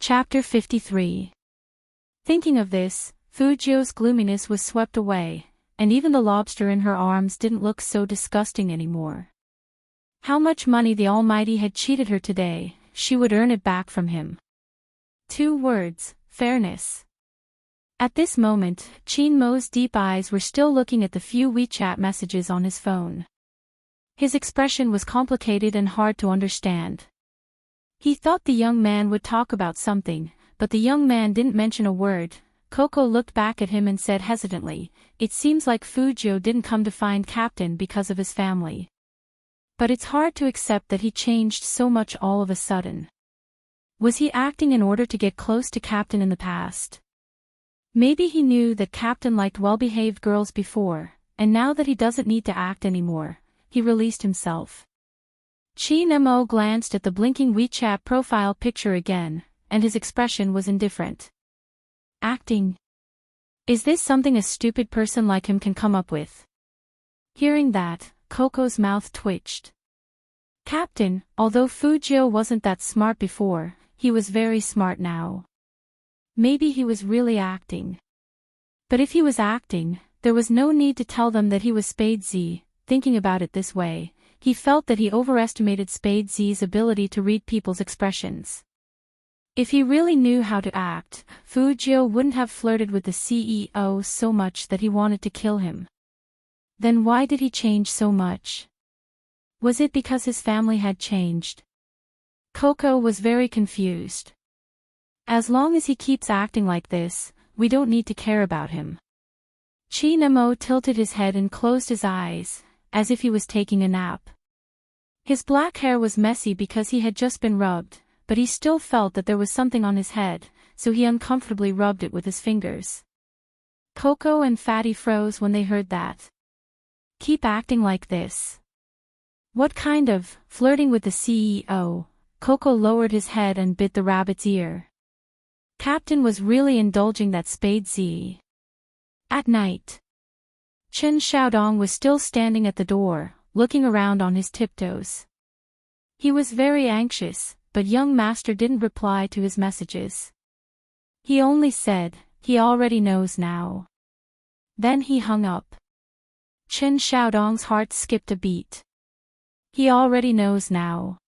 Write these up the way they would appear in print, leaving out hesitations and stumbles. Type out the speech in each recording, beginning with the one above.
Chapter 53. Thinking of this, Fujio's gloominess was swept away, and even the lobster in her arms didn't look so disgusting anymore. How much money the Almighty had cheated her today, she would earn it back from him. 2 words, fairness. At this moment, Chin Mo's deep eyes were still looking at the few WeChat messages on his phone. His expression was complicated and hard to understand. He thought the young man would talk about something, but the young man didn't mention a word. Coco looked back at him and said hesitantly, "It seems like Fujio didn't come to find Captain because of his family. But it's hard to accept that he changed so much all of a sudden. Was he acting in order to get close to Captain in the past? Maybe he knew that Captain liked well-behaved girls before, and now that he doesn't need to act anymore, he released himself." Chin Mo glanced at the blinking WeChat profile picture again, and his expression was indifferent. Acting? Is this something a stupid person like him can come up with? Hearing that, Coco's mouth twitched. Captain, although Fujio wasn't that smart before, he was very smart now. Maybe he was really acting. But if he was acting, there was no need to tell them that he was Spade Z. Thinking about it this way, he felt that he overestimated Spade Z's ability to read people's expressions. If he really knew how to act, Fujio wouldn't have flirted with the CEO so much that he wanted to kill him. Then why did he change so much? Was it because his family had changed? Coco was very confused. As long as he keeps acting like this, we don't need to care about him. Chin Mo tilted his head and closed his eyes, as if he was taking a nap. His black hair was messy because he had just been rubbed, but he still felt that there was something on his head, so he uncomfortably rubbed it with his fingers. Coco and Fatty froze when they heard that. Keep acting like this. What kind of flirting with the CEO? Coco lowered his head and bit the rabbit's ear. Captain was really indulging that Spade Z. At night. Chen Xiaodong was still standing at the door, looking around on his tiptoes. He was very anxious, but young master didn't reply to his messages. He only said, "He already knows now." Then he hung up. Chen Xiaodong's heart skipped a beat. He already knows now.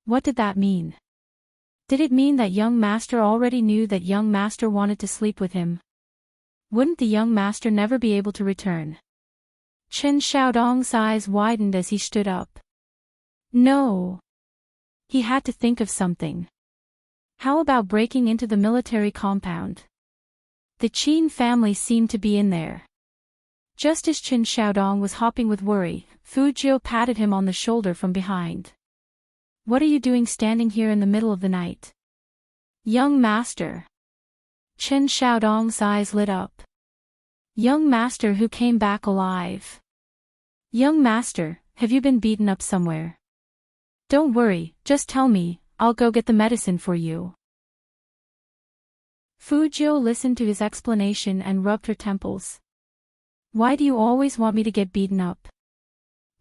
What did that mean? Did it mean that young master already knew that young master wanted to sleep with him? Wouldn't the young master never be able to return? Chen Xiaodong's eyes widened as he stood up. No. He had to think of something. How about breaking into the military compound? The Qin family seemed to be in there. Just as Chen Xiaodong was hopping with worry, Fujio patted him on the shoulder from behind. "What are you doing standing here in the middle of the night?" "Young master." Chen Xiaodong's eyes lit up. "Young master who came back alive. Young master, have you been beaten up somewhere? Don't worry, just tell me, I'll go get the medicine for you." Fujio listened to his explanation and rubbed her temples. "Why do you always want me to get beaten up?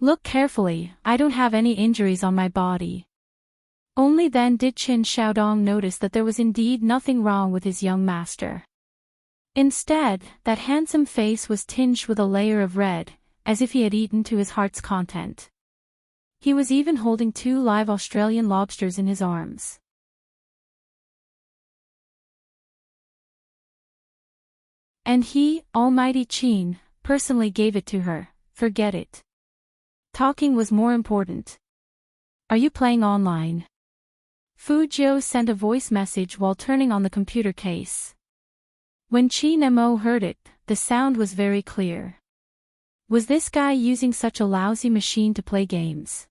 Look carefully, I don't have any injuries on my body." Only then did Chen Xiaodong notice that there was indeed nothing wrong with his young master. Instead, that handsome face was tinged with a layer of red, as if he had eaten to his heart's content. He was even holding 2 live Australian lobsters in his arms. And he, Almighty Qin, personally gave it to her. Forget it. Talking was more important. "Are you playing online?" Fujio sent a voice message while turning on the computer case. When Chin Mo heard it, the sound was very clear. Was this guy using such a lousy machine to play games?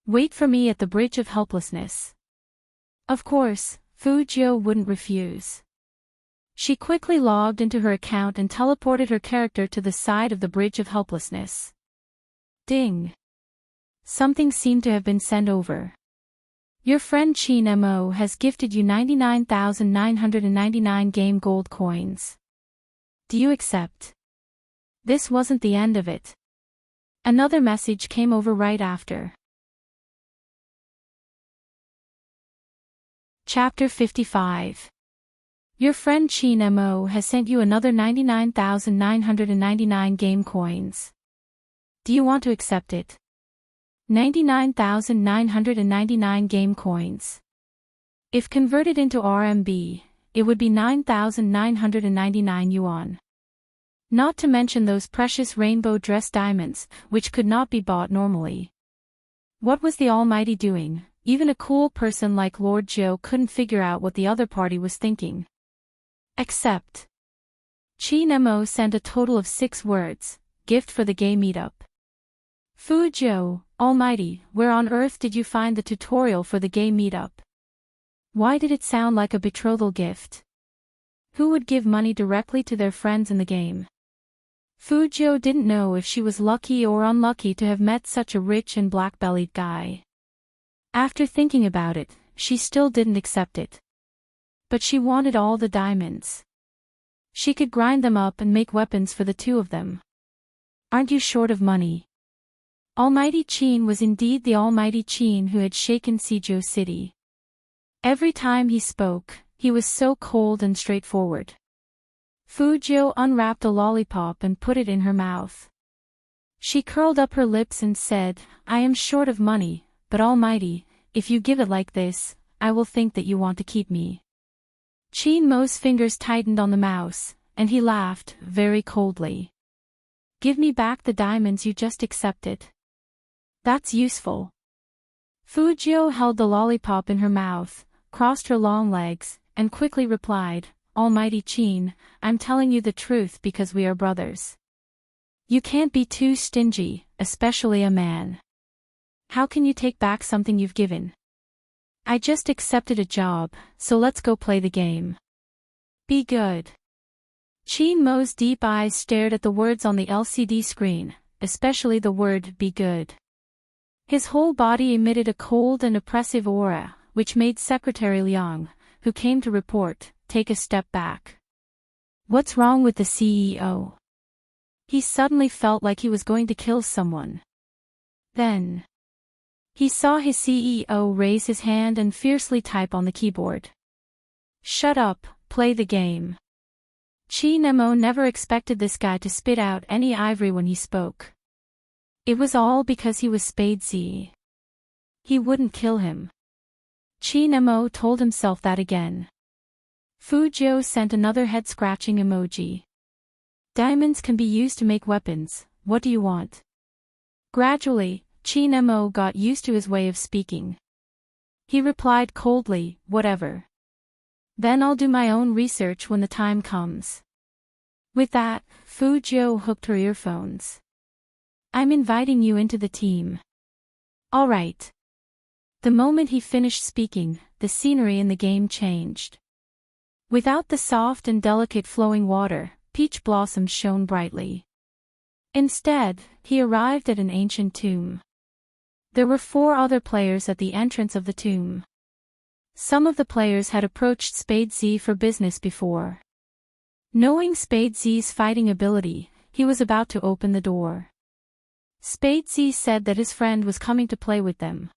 "Wait for me at the Bridge of Helplessness." Of course, Fujio wouldn't refuse. She quickly logged into her account and teleported her character to the side of the Bridge of Helplessness. Ding! Something seemed to have been sent over. "Your friend Chin Mo has gifted you 99,999 game gold coins. Do you accept?" This wasn't the end of it. Another message came over right after. Chapter 55. Your friend Chin Mo has sent you another 99,999 game coins. Do you want to accept it? 99,999 game coins. If converted into RMB, it would be 9,999 yuan. Not to mention those precious rainbow dress diamonds, which could not be bought normally. What was the Almighty doing? Even a cool person like Lord Joe couldn't figure out what the other party was thinking. Accept. Chin Mo sent a total of 6 words, gift for the gay meetup. Fu Zhou, Almighty, where on earth did you find the tutorial for the gay meetup? Why did it sound like a betrothal gift? Who would give money directly to their friends in the game? Fu Zhou didn't know if she was lucky or unlucky to have met such a rich and black-bellied guy. After thinking about it, she still didn't accept it. But she wanted all the diamonds. She could grind them up and make weapons for the 2 of them. Aren't you short of money? Almighty Chin was indeed the Almighty Chin who had shaken Suzhou City. Every time he spoke, he was so cold and straightforward. Fu Zhou unwrapped a lollipop and put it in her mouth. She curled up her lips and said, I am short of money, but Almighty, if you give it like this, I will think that you want to keep me. Chin Mo's fingers tightened on the mouse, and he laughed, very coldly. Give me back the diamonds you just accepted. That's useful. Fu Zhou held the lollipop in her mouth, crossed her long legs, and quickly replied, Almighty Chin, I'm telling you the truth because we are brothers. You can't be too stingy, especially a man. How can you take back something you've given? I just accepted a job, so let's go play the game. Be good. Chin Mo's deep eyes stared at the words on the LCD screen, especially the word be good. His whole body emitted a cold and oppressive aura, which made Secretary Liang, who came to report, take a step back. What's wrong with the CEO? He suddenly felt like he was going to kill someone. Then he saw his CEO raise his hand and fiercely type on the keyboard. Shut up, play the game. Chin Mo never expected this guy to spit out any ivory when he spoke. It was all because he was Spade Z. He wouldn't kill him. Chin Mo told himself that again. Fu Zhou sent another head-scratching emoji. Diamonds can be used to make weapons, what do you want? Gradually, Chin Mo got used to his way of speaking. He replied coldly, whatever. Then I'll do my own research when the time comes. With that, Fu Zhou hooked her earphones. I'm inviting you into the team. All right. The moment he finished speaking, the scenery in the game changed. Without the soft and delicate flowing water, peach blossoms shone brightly. Instead, he arrived at an ancient tomb. There were 4 other players at the entrance of the tomb. Some of the players had approached Spade Z for business before. Knowing Spade Z's fighting ability, he was about to open the door. Spade Z said that his friend was coming to play with them.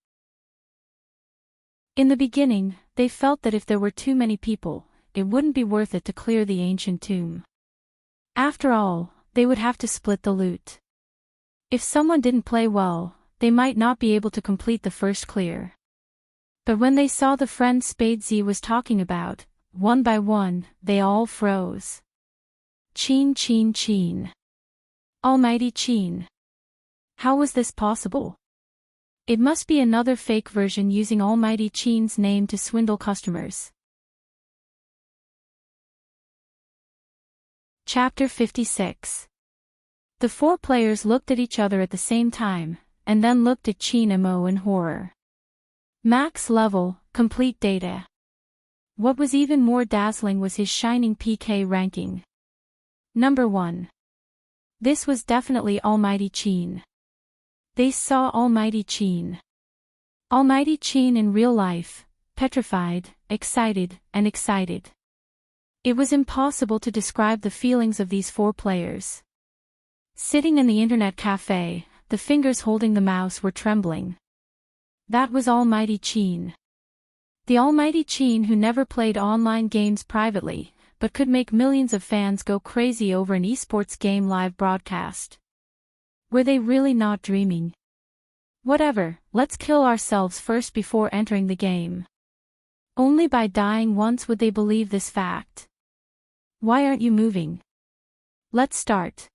In the beginning, they felt that if there were too many people, it wouldn't be worth it to clear the ancient tomb. After all, they would have to split the loot. If someone didn't play well, they might not be able to complete the first clear. But when they saw the friend Spade Z was talking about, one by one, they all froze. Chin Chin Chin. Almighty Chin. How was this possible? It must be another fake version using Almighty Chin's name to swindle customers. Chapter 56. The 4 players looked at each other at the same time, and then looked at Chin Mo in horror. Max level, complete data. What was even more dazzling was his shining PK ranking. Number 1. This was definitely Almighty Chin. They saw Almighty Chin. Almighty Chin in real life, petrified, excited, and excited. It was impossible to describe the feelings of these 4 players. Sitting in the internet cafe, the fingers holding the mouse were trembling. That was Almighty Chin. The almighty Qin who never played online games privately, but could make millions of fans go crazy over an esports game live broadcast. Were they really not dreaming? Whatever, let's kill ourselves first before entering the game. Only by dying once would they believe this fact. Why aren't you moving? Let's start.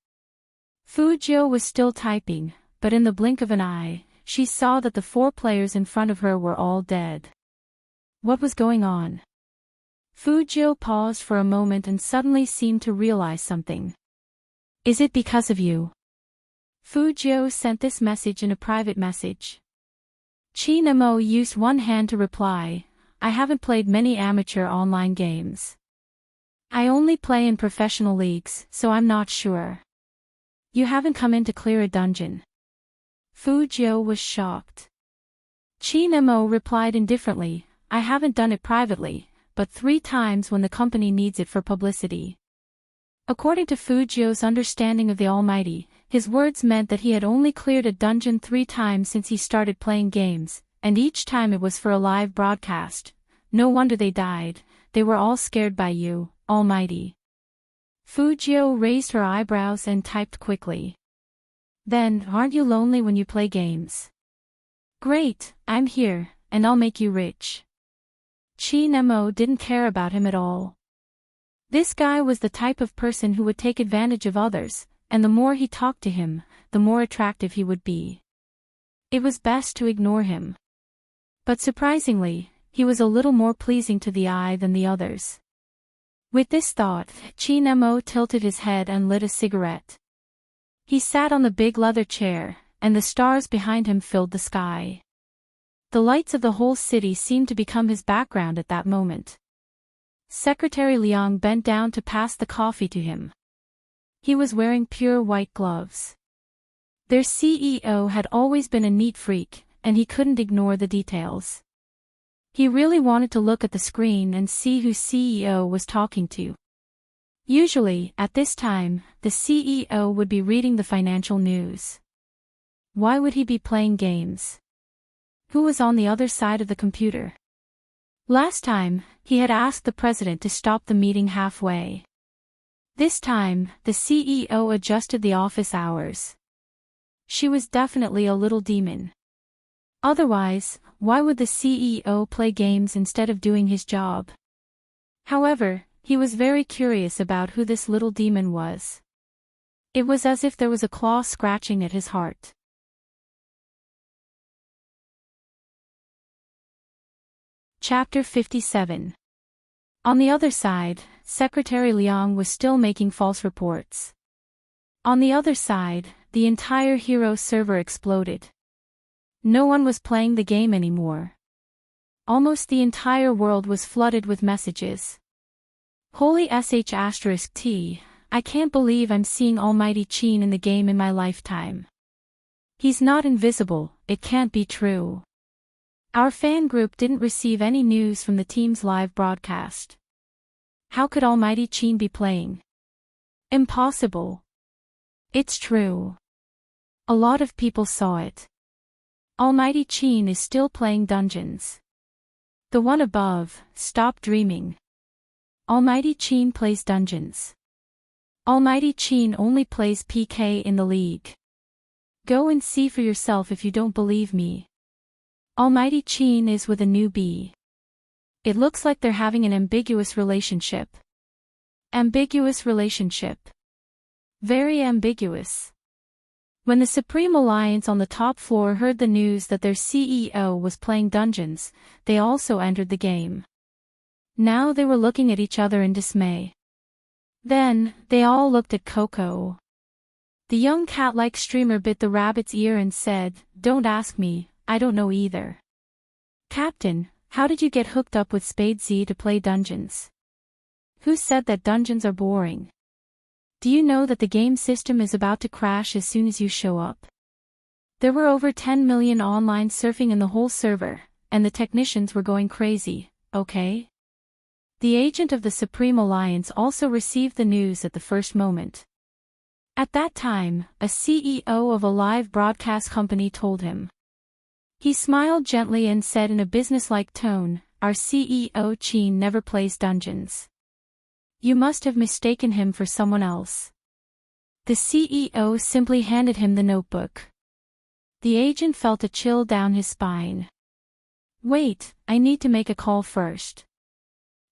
Fu Jiu was still typing, but in the blink of an eye, she saw that the 4 players in front of her were all dead. What was going on? Fu Jiu paused for a moment and suddenly seemed to realize something. Is it because of you? Fu Jiu sent this message in a private message. Qin Mo used one hand to reply, I haven't played many amateur online games. I only play in professional leagues, so I'm not sure. You haven't come in to clear a dungeon. Fu Jiu was shocked. Qin Mo replied indifferently, I haven't done it privately, but 3 times when the company needs it for publicity. According to Fu Jiu's understanding of the Almighty, his words meant that he had only cleared a dungeon 3 times since he started playing games, and each time it was for a live broadcast. No wonder they died, they were all scared by you, Almighty. Fu Jiu raised her eyebrows and typed quickly. Then, aren't you lonely when you play games? Great, I'm here, and I'll make you rich. Qin Mo didn't care about him at all. This guy was the type of person who would take advantage of others, and the more he talked to him, the more attractive he would be. It was best to ignore him. But surprisingly, he was a little more pleasing to the eye than the others. With this thought, Qin Mo tilted his head and lit a cigarette. He sat on the big leather chair, and the stars behind him filled the sky. The lights of the whole city seemed to become his background at that moment. Secretary Liang bent down to pass the coffee to him. He was wearing pure white gloves. Their CEO had always been a neat freak, and he couldn't ignore the details. He really wanted to look at the screen and see who CEO was talking to. Usually, at this time, the CEO would be reading the financial news. Why would he be playing games? Who was on the other side of the computer? Last time, he had asked the president to stop the meeting halfway. This time, the CEO adjusted the office hours. She was definitely a little demon. Otherwise, why would the CEO play games instead of doing his job? However, he was very curious about who this little demon was. It was as if there was a claw scratching at his heart. Chapter 57. On the other side, Secretary Liang was still making false reports. On the other side, the entire Hero server exploded. No one was playing the game anymore. Almost the entire world was flooded with messages. Holy sh*t, I can't believe I'm seeing Almighty Qin in the game in my lifetime. He's not invisible, it can't be true. Our fan group didn't receive any news from the team's live broadcast. How could Almighty Qin be playing? Impossible. It's true. A lot of people saw it. Almighty Qin is still playing dungeons. The one above, stop dreaming. Almighty Qin plays dungeons. Almighty Qin only plays PK in the league. Go and see for yourself if you don't believe me. Almighty Qin is with a newbie. It looks like they're having an ambiguous relationship. Ambiguous relationship. Very ambiguous. When the Supreme Alliance on the top floor heard the news that their CEO was playing dungeons, they also entered the game. Now they were looking at each other in dismay. Then, they all looked at Coco. The young cat-like streamer bit the rabbit's ear and said, "Don't ask me, I don't know either." "Captain, how did you get hooked up with Spade Z to play dungeons? Who said that dungeons are boring? Do you know that the game system is about to crash as soon as you show up?" There were over 10 million online surfing in the whole server, and the technicians were going crazy, okay? The agent of the Supreme Alliance also received the news at the first moment. At that time, a CEO of a live broadcast company told him. He smiled gently and said in a businesslike tone, our CEO Qin never plays dungeons. You must have mistaken him for someone else. The CEO simply handed him the notebook. The agent felt a chill down his spine. Wait, I need to make a call first.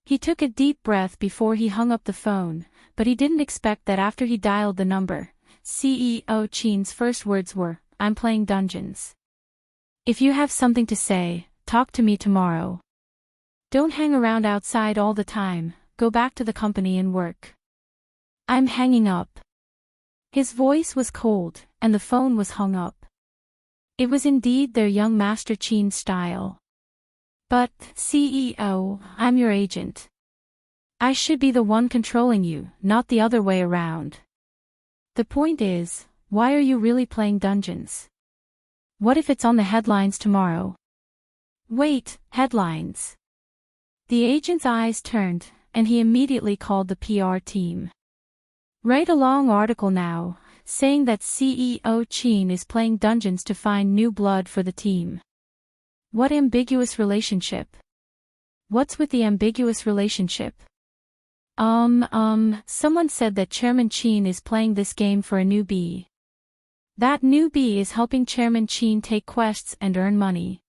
He took a deep breath before he hung up the phone, but he didn't expect that after he dialed the number, CEO Qin's first words were, "I'm playing dungeons. If you have something to say, talk to me tomorrow. Don't hang around outside all the time, go back to the company and work." "I'm hanging up." His voice was cold, and the phone was hung up. It was indeed their young master Qin's style. "But, CEO, I'm your agent. I should be the one controlling you, not the other way around. The point is, why are you really playing dungeons? What if it's on the headlines tomorrow?" "Wait, headlines?" The agent's eyes turned, and he immediately called the PR team. "Write a long article now, saying that CEO Qin is playing dungeons to find new blood for the team." What ambiguous relationship? What's with the ambiguous relationship? Someone said that Chairman Qin is playing this game for a newbie. That newbie is helping Chairman Qin take quests and earn money.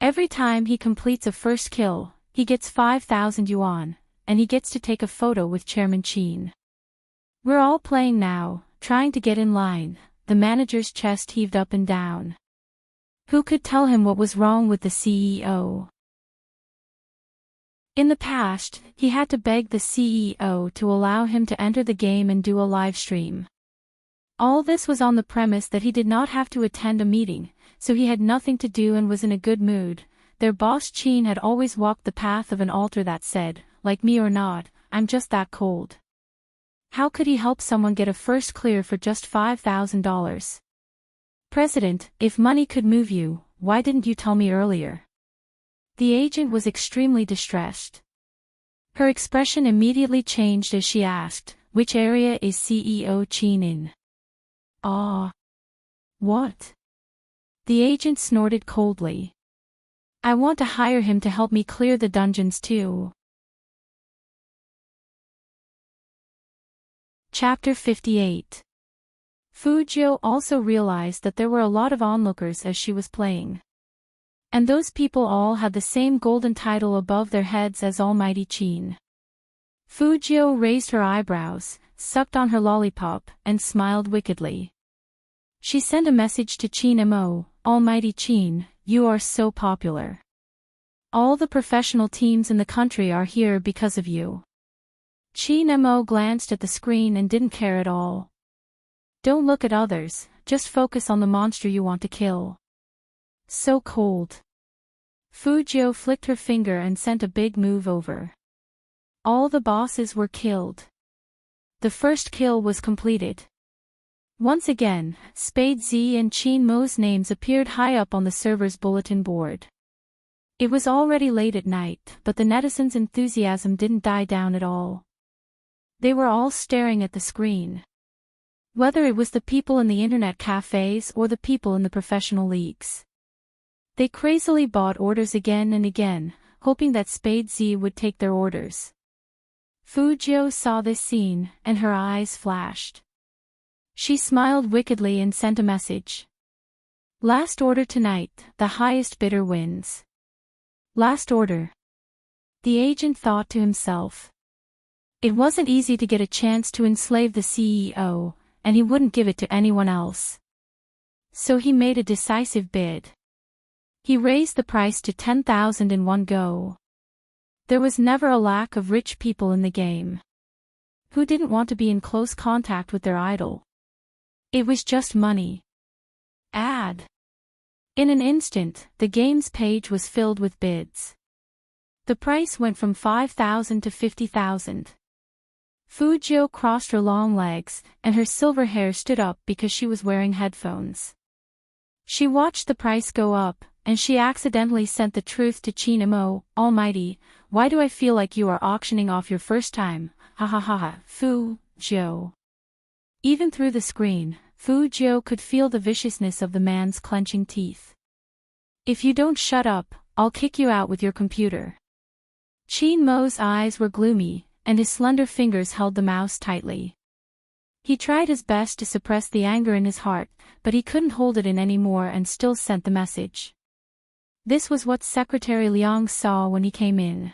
Every time he completes a first kill, he gets 5,000 yuan, and he gets to take a photo with Chairman Qin. We're all playing now, trying to get in line. The manager's chest heaved up and down. Who could tell him what was wrong with the CEO? In the past, he had to beg the CEO to allow him to enter the game and do a live stream. All this was on the premise that he did not have to attend a meeting, so he had nothing to do and was in a good mood. Their boss Qin had always walked the path of an altar that said, "Like me or not, I'm just that cold." How could he help someone get a first clear for just $5,000? "President, if money could move you, why didn't you tell me earlier?" The agent was extremely distressed. Her expression immediately changed as she asked, "Which area is CEO Qin in?" "Ah. What?" The agent snorted coldly. "I want to hire him to help me clear the dungeons too." Chapter 58. Fu Jiu also realized that there were a lot of onlookers as she was playing. And those people all had the same golden title above their heads as Almighty Qin. Fu Jiu raised her eyebrows, sucked on her lollipop, and smiled wickedly. She sent a message to Qin Mo, "Almighty Qin, you are so popular. All the professional teams in the country are here because of you." Qin Mo glanced at the screen and didn't care at all. "Don't look at others, just focus on the monster you want to kill." So cold. Fu Jiu flicked her finger and sent a big move over. All the bosses were killed. The first kill was completed. Once again, Spade Z and Qin Mo's names appeared high up on the server's bulletin board. It was already late at night, but the netizens' enthusiasm didn't die down at all. They were all staring at the screen. Whether it was the people in the internet cafes or the people in the professional leagues. They crazily bought orders again and again, hoping that Spade Z would take their orders. Fu Jiu saw this scene, and her eyes flashed. She smiled wickedly and sent a message. "Last order tonight, the highest bidder wins." Last order. The agent thought to himself. It wasn't easy to get a chance to enslave the CEO, and he wouldn't give it to anyone else. So he made a decisive bid. He raised the price to 10,000 in one go. There was never a lack of rich people in the game. Who didn't want to be in close contact with their idol? It was just money. Ad. In an instant, the game's page was filled with bids. The price went from 5,000 to 50,000. Fu Jiu crossed her long legs, and her silver hair stood up because she was wearing headphones. She watched the price go up, and she accidentally sent the truth to Qin Mo, "Almighty, why do I feel like you are auctioning off your first time? Ha ha ha ha, Fu Jiu." Even through the screen, Fu Jiu could feel the viciousness of the man's clenching teeth. "If you don't shut up, I'll kick you out with your computer. Qin Mo's eyes were gloomy, and his slender fingers held the mouse tightly. He tried his best to suppress the anger in his heart, but he couldn't hold it in anymore and still sent the message. This was what Secretary Liang saw when he came in.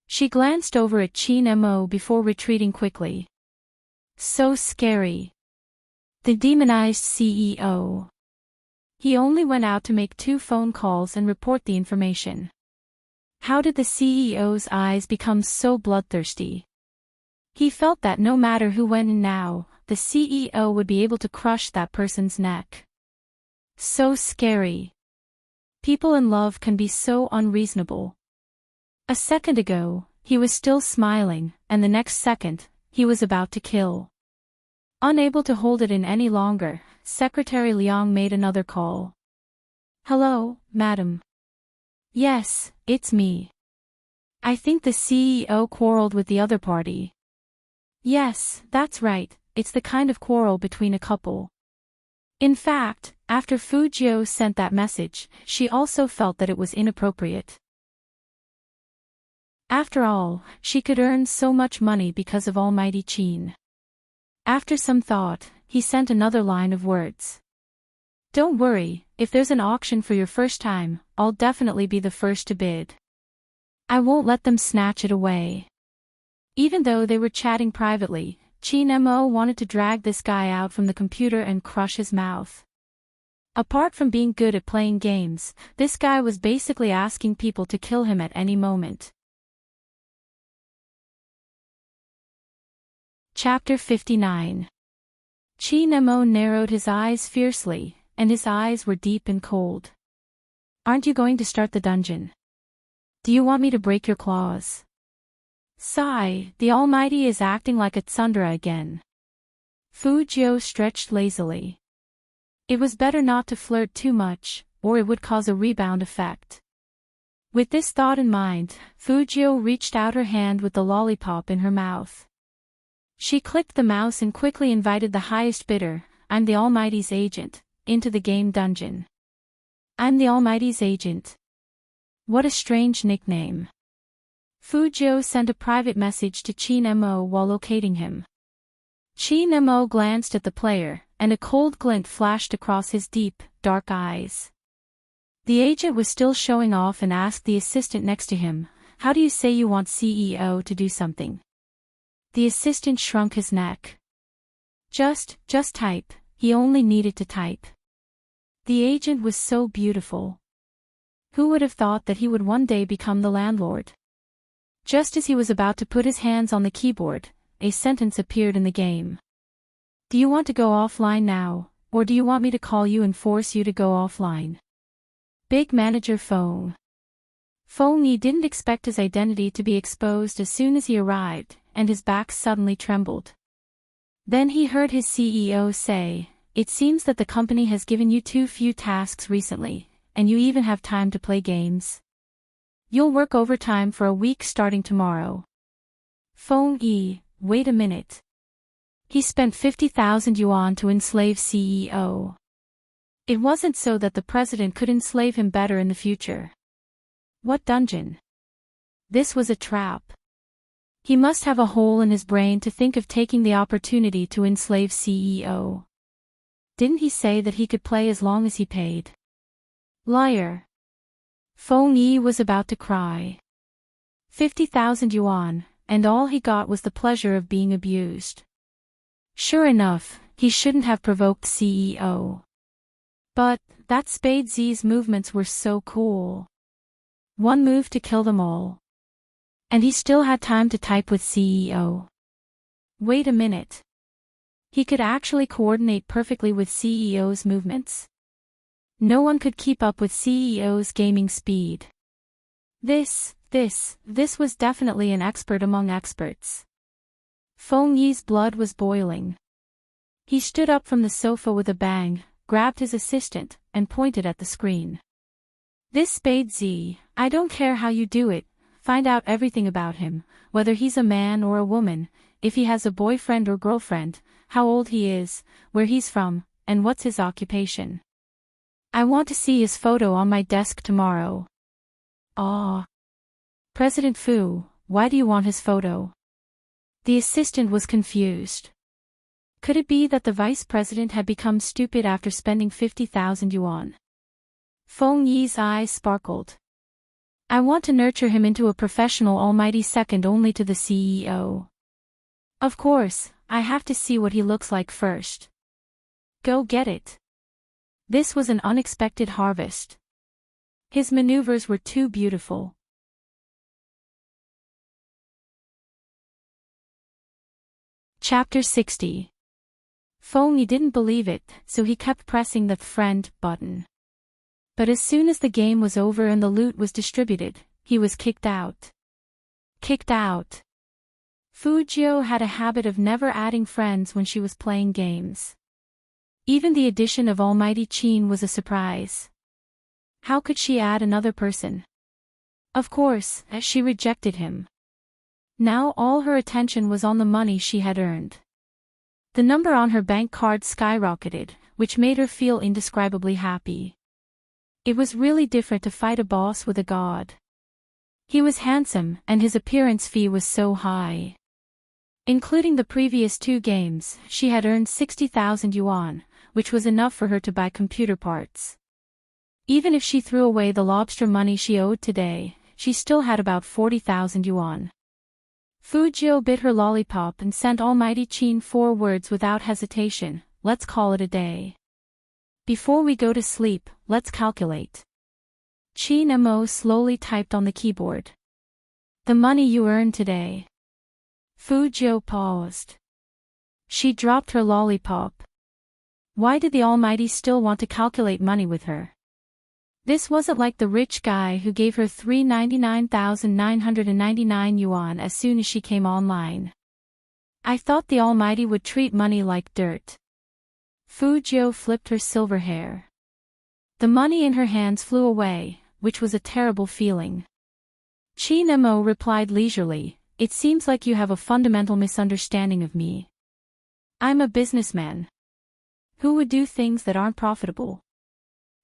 She glanced over at Qin Mo before retreating quickly. So scary. The demonized CEO. He only went out to make 2 phone calls and report the information. How did the CEO's eyes become so bloodthirsty? He felt that no matter who went in now, the CEO would be able to crush that person's neck. So scary. People in love can be so unreasonable. A second ago, he was still smiling, and the next second, he was about to kill. Unable to hold it in any longer, Secretary Liang made another call. Hello, madam. Yes, it's me. I think the CEO quarreled with the other party. Yes, that's right, it's the kind of quarrel between a couple. In fact, after Fu Jiu sent that message, she also felt that it was inappropriate. After all, she could earn so much money because of Almighty Qin. After some thought, he sent another line of words. Don't worry, if there's an auction for your first time, I'll definitely be the first to bid. I won't let them snatch it away. Even though they were chatting privately, Qin Mo wanted to drag this guy out from the computer and crush his mouth. Apart from being good at playing games, this guy was basically asking people to kill him at any moment. Chapter 59. Qin Mo narrowed his eyes fiercely, and his eyes were deep and cold. Aren't you going to start the dungeon? Do you want me to break your claws? Sigh, the Almighty is acting like a tsundere again. Fu Jiu stretched lazily. It was better not to flirt too much, or it would cause a rebound effect. With this thought in mind, Fu Jiu reached out her hand with the lollipop in her mouth. She clicked the mouse and quickly invited the highest bidder, I'm the Almighty's agent, into the game dungeon. I'm the Almighty's agent. What a strange nickname. Fu Jiu sent a private message to Qin Mo while locating him. Qin Mo glanced at the player, and a cold glint flashed across his deep, dark eyes. The agent was still showing off and asked the assistant next to him, how do you say you want CEO to do something? The assistant shrunk his neck. Just type, he only needed to type. The agent was so beautiful. Who would have thought that he would one day become the landlord? Just as he was about to put his hands on the keyboard, a sentence appeared in the game. Do you want to go offline now, or do you want me to call you and force you to go offline? Big Manager Feng. Feng Yi didn't expect his identity to be exposed as soon as he arrived, and his back suddenly trembled. Then he heard his CEO say, it seems that the company has given you too few tasks recently, and you even have time to play games. You'll work overtime for a week starting tomorrow. Feng Yi, wait a minute. He spent 50,000 yuan to enslave CEO. It wasn't so that the president could enslave him better in the future. What dungeon? This was a trap. He must have a hole in his brain to think of taking the opportunity to enslave CEO. Didn't he say that he could play as long as he paid? Liar. Feng Yi was about to cry. 50,000 yuan, and all he got was the pleasure of being abused. Sure enough, he shouldn't have provoked CEO. But, that Spade Z's movements were so cool. One move to kill them all. And he still had time to type with CEO. Wait a minute. He could actually coordinate perfectly with CEO's movements. No one could keep up with CEO's gaming speed. This was definitely an expert among experts. Feng Yi's blood was boiling. He stood up from the sofa with a bang, grabbed his assistant, and pointed at the screen. This Spade Z, I don't care how you do it, find out everything about him, whether he's a man or a woman, if he has a boyfriend or girlfriend, how old he is, where he's from, and what's his occupation. I want to see his photo on my desk tomorrow. "Ah, President Fu, why do you want his photo?" The assistant was confused. Could it be that the vice president had become stupid after spending 50,000 yuan? Feng Yi's eyes sparkled. "I want to nurture him into a professional almighty second only to the CEO. Of course, I have to see what he looks like first." "Go get it." This was an unexpected harvest. His maneuvers were too beautiful. Chapter 60. Feng Yi didn't believe it, so he kept pressing the friend button. But as soon as the game was over and the loot was distributed, he was kicked out. Kicked out. Fu Jiu had a habit of never adding friends when she was playing games. Even the addition of Almighty Qin was a surprise. How could she add another person? Of course, she rejected him. Now all her attention was on the money she had earned. The number on her bank card skyrocketed, which made her feel indescribably happy. It was really different to fight a boss with a god. He was handsome, and his appearance fee was so high. Including the previous 2 games, she had earned 60,000 yuan, which was enough for her to buy computer parts. Even if she threw away the lobster money she owed today, she still had about 40,000 yuan. Fu Jiu bit her lollipop and sent Almighty Qin 4 words without hesitation: "Let's call it a day. Before we go to sleep, let's calculate." Qin Mo slowly typed on the keyboard. "The money you earned today." Fu Jiu paused. She dropped her lollipop. Why did the Almighty still want to calculate money with her? This wasn't like the rich guy who gave her 399,999 yuan as soon as she came online. "I thought the Almighty would treat money like dirt." Fu Jiu flipped her silver hair. The money in her hands flew away, which was a terrible feeling. Qin Mo replied leisurely, "It seems like you have a fundamental misunderstanding of me. I'm a businessman. Who would do things that aren't profitable?"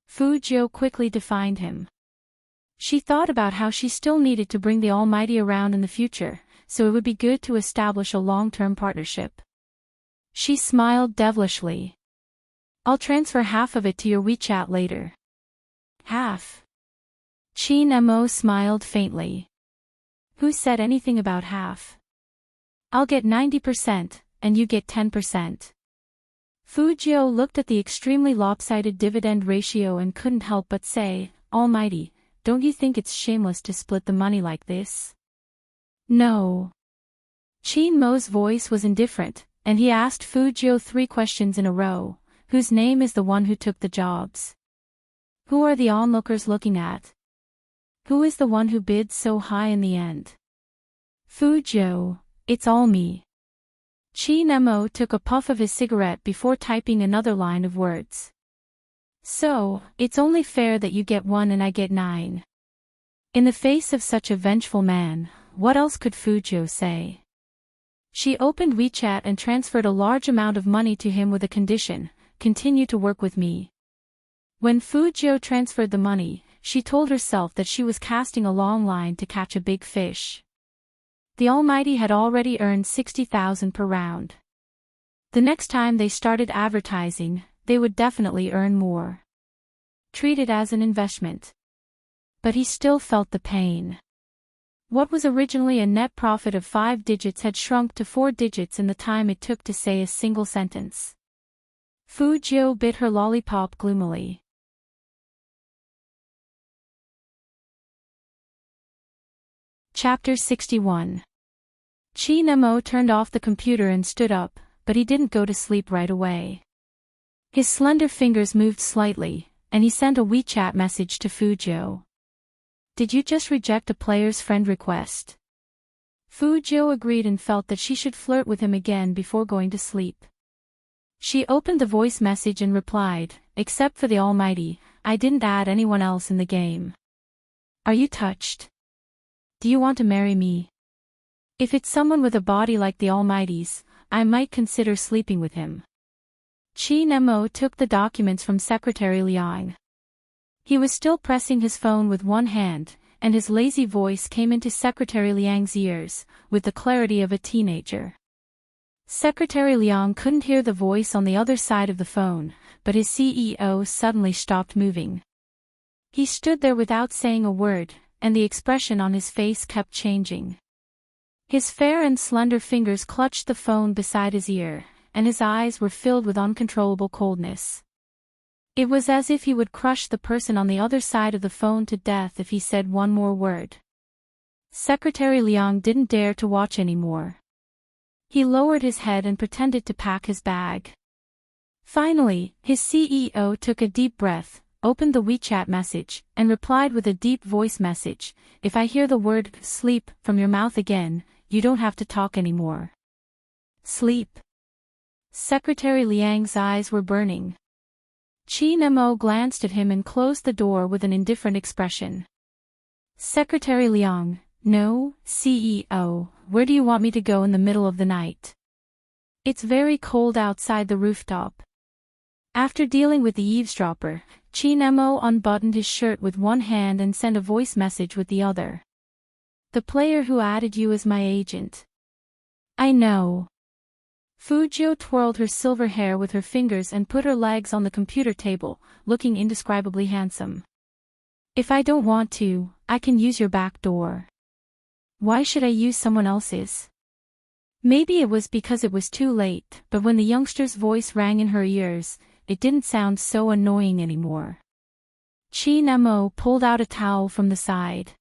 Fu Jiu quickly defined him. She thought about how she still needed to bring the Almighty around in the future, so it would be good to establish a long-term partnership. She smiled devilishly. "I'll transfer half of it to your WeChat later." "Half?" Qin Mo smiled faintly. "Who said anything about half? I'll get 90%, and you get 10%. Fu Jiu looked at the extremely lopsided dividend ratio and couldn't help but say, "Almighty, don't you think it's shameless to split the money like this?" "No." Qin Mo's voice was indifferent, and he asked Fu Jiu 3 questions in a row. Whose name is the one who took the jobs? Who are the onlookers looking at? Who is the one who bid so high in the end? Fu Jiu, it's all me. Qin Mo took a puff of his cigarette before typing another line of words. "So, it's only fair that you get 1 and I get 9. In the face of such a vengeful man, what else could Fu Jiu say? She opened WeChat and transferred a large amount of money to him with a condition: continue to work with me. When Fu Jiu transferred the money, she told herself that she was casting a long line to catch a big fish. The Almighty had already earned 60,000 per round. The next time they started advertising, they would definitely earn more. Treat it as an investment. But he still felt the pain. What was originally a net profit of 5 digits had shrunk to 4 digits in the time it took to say a single sentence. Fu Jiu bit her lollipop gloomily. Chapter 61. Qin Mo turned off the computer and stood up, but he didn't go to sleep right away. His slender fingers moved slightly, and he sent a WeChat message to Fu Jiu. "Did you just reject a player's friend request?" Fu Jiu agreed and felt that she should flirt with him again before going to sleep. She opened the voice message and replied, "Except for the Almighty, I didn't add anyone else in the game. Are you touched? Do you want to marry me? If it's someone with a body like the Almighty's, I might consider sleeping with him." Qin Mo took the documents from Secretary Liang. He was still pressing his phone with one hand, and his lazy voice came into Secretary Liang's ears, with the clarity of a teenager. Secretary Liang couldn't hear the voice on the other side of the phone, but his CEO suddenly stopped moving. He stood there without saying a word, and the expression on his face kept changing. His fair and slender fingers clutched the phone beside his ear, and his eyes were filled with uncontrollable coldness. It was as if he would crush the person on the other side of the phone to death if he said one more word. Secretary Liang didn't dare to watch anymore. He lowered his head and pretended to pack his bag. Finally, his CEO took a deep breath, opened the WeChat message, and replied with a deep voice message, "If I hear the word sleep from your mouth again, you don't have to talk anymore." Sleep. Secretary Liang's eyes were burning. Qin Mo glanced at him and closed the door with an indifferent expression. Secretary Liang, "No, CEO, where do you want me to go in the middle of the night? It's very cold outside the rooftop." After dealing with the eavesdropper, Qin Mo unbuttoned his shirt with one hand and sent a voice message with the other. "The player who added you is my agent." "I know." Fujio twirled her silver hair with her fingers and put her legs on the computer table, looking indescribably handsome. "If I don't want to, I can use your back door." "Why should I use someone else's?" Maybe it was because it was too late, but when the youngster's voice rang in her ears, it didn't sound so annoying anymore. Qin Mo pulled out a towel from the side.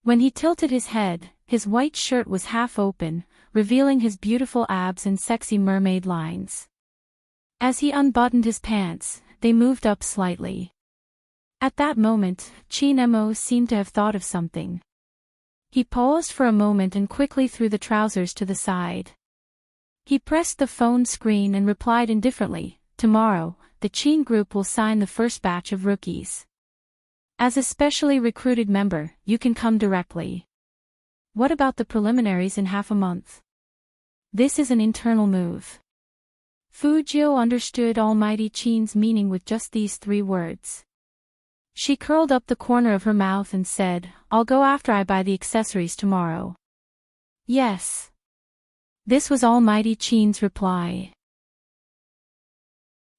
When he tilted his head, his white shirt was half open, revealing his beautiful abs and sexy mermaid lines. As he unbuttoned his pants, they moved up slightly. At that moment, Qin Mo seemed to have thought of something. He paused for a moment and quickly threw the trousers to the side. He pressed the phone screen and replied indifferently, "Tomorrow, the Qin group will sign the first batch of rookies. As a specially recruited member, you can come directly. What about the preliminaries in half a month? This is an internal move." Fujio understood Almighty Qin's meaning with just these 3 words. She curled up the corner of her mouth and said, "I'll go after I buy the accessories tomorrow." "Yes." This was Almighty Qin's reply.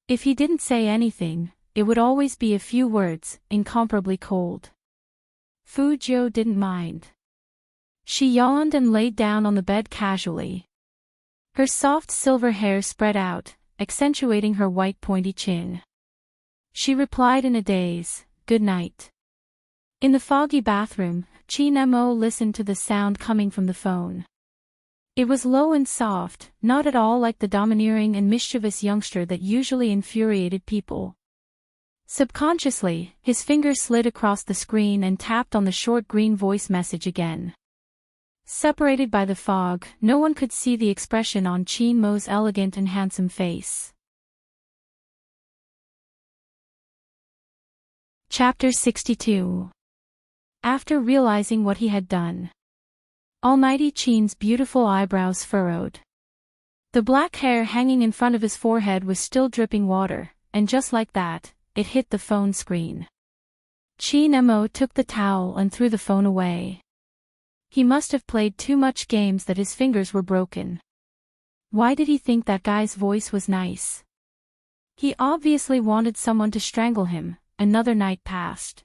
If he didn't say anything, it would always be a few words, incomparably cold. Fujio didn't mind. She yawned and laid down on the bed casually. Her soft silver hair spread out, accentuating her white pointy chin. She replied in a daze, "Good night." In the foggy bathroom, Qin Mo listened to the sound coming from the phone. It was low and soft, not at all like the domineering and mischievous youngster that usually infuriated people. Subconsciously, his finger slid across the screen and tapped on the short green voice message again. Separated by the fog, no one could see the expression on Qin Mo's elegant and handsome face. Chapter 62. After realizing what he had done, Almighty Qin's beautiful eyebrows furrowed. The black hair hanging in front of his forehead was still dripping water, and just like that, it hit the phone screen. Qin Mo took the towel and threw the phone away. He must have played too much games that his fingers were broken. Why did he think that guy's voice was nice? He obviously wanted someone to strangle him. Another night passed.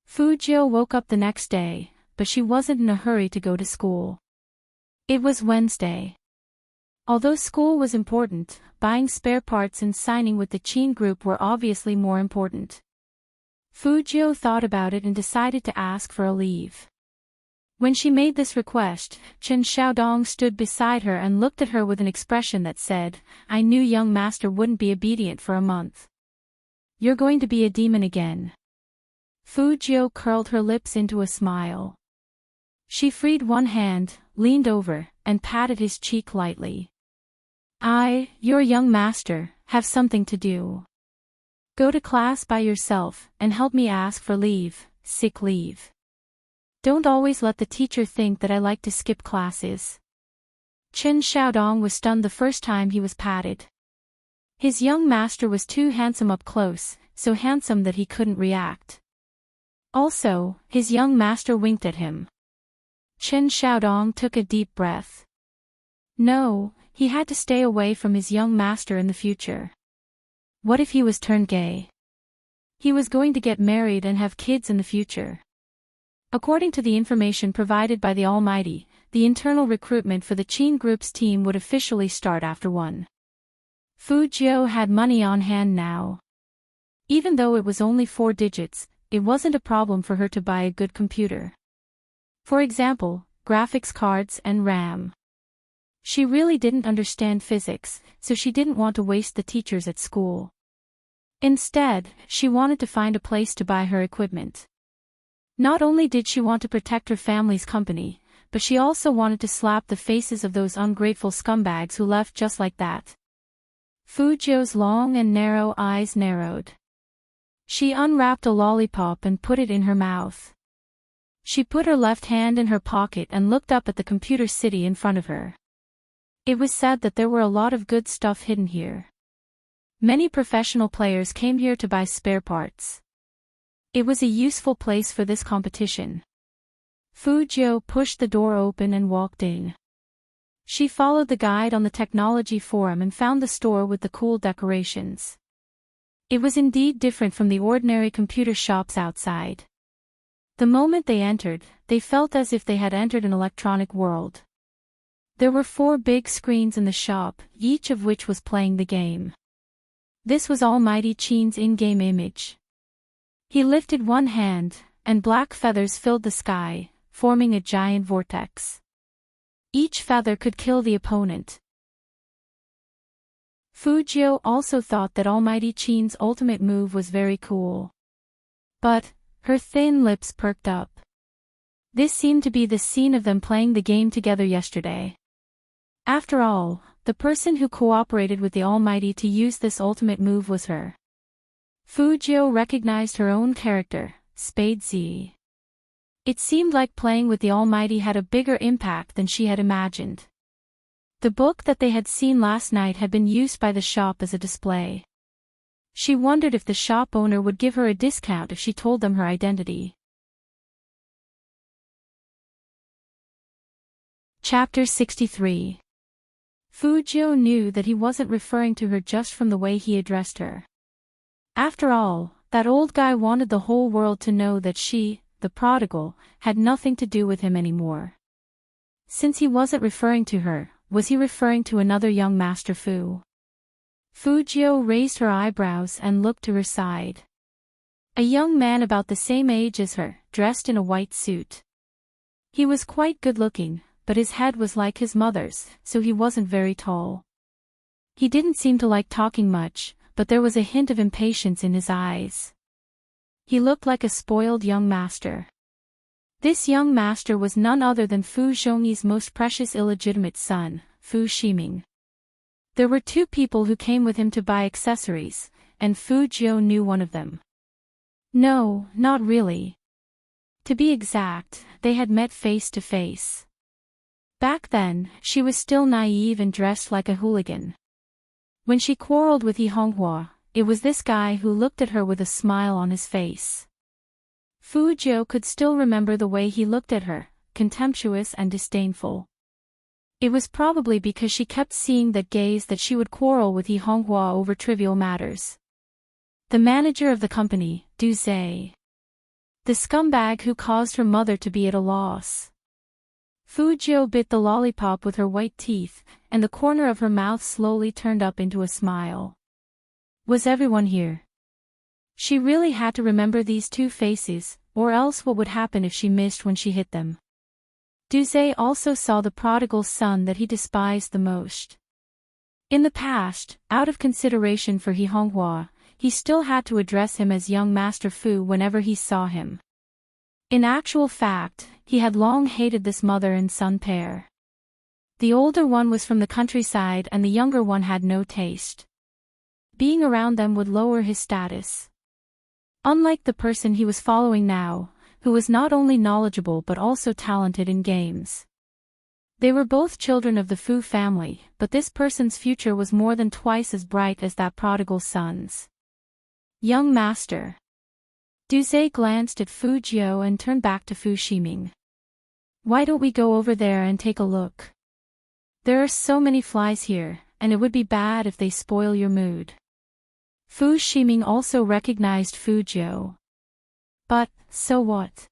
Fujio woke up the next day, but she wasn't in a hurry to go to school. It was Wednesday. Although school was important, buying spare parts and signing with the Qin group were obviously more important. Fujio thought about it and decided to ask for a leave. When she made this request, Chen Xiaodong stood beside her and looked at her with an expression that said, "I knew young master wouldn't be obedient for a month. You're going to be a demon again." Fujio curled her lips into a smile. She freed one hand, leaned over, and patted his cheek lightly. Your young master, have something to do. Go to class by yourself, and help me ask for leave, sick leave. Don't always let the teacher think that I like to skip classes." Chen Xiaodong was stunned the first time he was patted. His young master was too handsome up close, so handsome that he couldn't react. Also, his young master winked at him. Chen Xiaodong took a deep breath. No, he had to stay away from his young master in the future. What if he was turned gay? He was going to get married and have kids in the future. According to the information provided by the Almighty, the internal recruitment for the Qin Group's team would officially start after 1. Fu Jiu had money on hand now. Even though it was only 4 digits, it wasn't a problem for her to buy a good computer. For example, graphics cards and RAM. She really didn't understand physics, so she didn't want to waste the teachers at school. Instead, she wanted to find a place to buy her equipment. Not only did she want to protect her family's company, but she also wanted to slap the faces of those ungrateful scumbags who left just like that. Fu Jiu's long and narrow eyes narrowed. She unwrapped a lollipop and put it in her mouth. She put her left hand in her pocket and looked up at the computer city in front of her. It was said that there were a lot of good stuff hidden here. Many professional players came here to buy spare parts. It was a useful place for this competition. Fu Jiu pushed the door open and walked in. She followed the guide on the technology forum and found the store with the cool decorations. It was indeed different from the ordinary computer shops outside. The moment they entered, they felt as if they had entered an electronic world. There were 4 big screens in the shop, each of which was playing the game. This was Almighty Qin's in-game image. He lifted one hand, and black feathers filled the sky, forming a giant vortex. Each feather could kill the opponent. Fu Jiu also thought that Almighty Qin's ultimate move was very cool. But, her thin lips perked up. This seemed to be the scene of them playing the game together yesterday. After all, the person who cooperated with the Almighty to use this ultimate move was her. Fu Jiu recognized her own character, Spade Z. It seemed like playing with the Almighty had a bigger impact than she had imagined. The book that they had seen last night had been used by the shop as a display. She wondered if the shop owner would give her a discount if she told them her identity. Chapter 63. Fu Jiu knew that he wasn't referring to her just from the way he addressed her. After all, that old guy wanted the whole world to know that she, the prodigal, had nothing to do with him anymore. Since he wasn't referring to her, was he referring to another young master Fu? Fu Jiu raised her eyebrows and looked to her side. A young man about the same age as her, dressed in a white suit. He was quite good-looking, but his head was like his mother's, so he wasn't very tall. He didn't seem to like talking much, but there was a hint of impatience in his eyes. He looked like a spoiled young master. This young master was none other than Fu Zhongyi's most precious illegitimate son, Fu Shiming. There were 2 people who came with him to buy accessories, and Fu Jiu knew one of them. No, not really. To be exact, they had met face to face. Back then, she was still naive and dressed like a hooligan. When she quarreled with Yi Honghua, it was this guy who looked at her with a smile on his face. Fu Jiu could still remember the way he looked at her, contemptuous and disdainful. It was probably because she kept seeing that gaze that she would quarrel with Yi Honghua over trivial matters. The manager of the company, Du Zhe. The scumbag who caused her mother to be at a loss. Fu Jiu bit the lollipop with her white teeth, and the corner of her mouth slowly turned up into a smile. Was everyone here? She really had to remember these 2 faces, or else what would happen if she missed when she hit them? Du Zhe also saw the prodigal son that he despised the most. In the past, out of consideration for Yi Honghua, he still had to address him as young Master Fu whenever he saw him. In actual fact, he had long hated this mother and son pair. The older one was from the countryside and the younger one had no taste. Being around them would lower his status. Unlike the person he was following now, who was not only knowledgeable but also talented in games. They were both children of the Fu family, but this person's future was more than twice as bright as that prodigal son's. Young master. Duze glanced at Fu Jiu and turned back to Fu Ximing. Why don't we go over there and take a look? There are so many flies here, and it would be bad if they spoil your mood. Fu Ximing also recognized Fu Jiu. But, so what?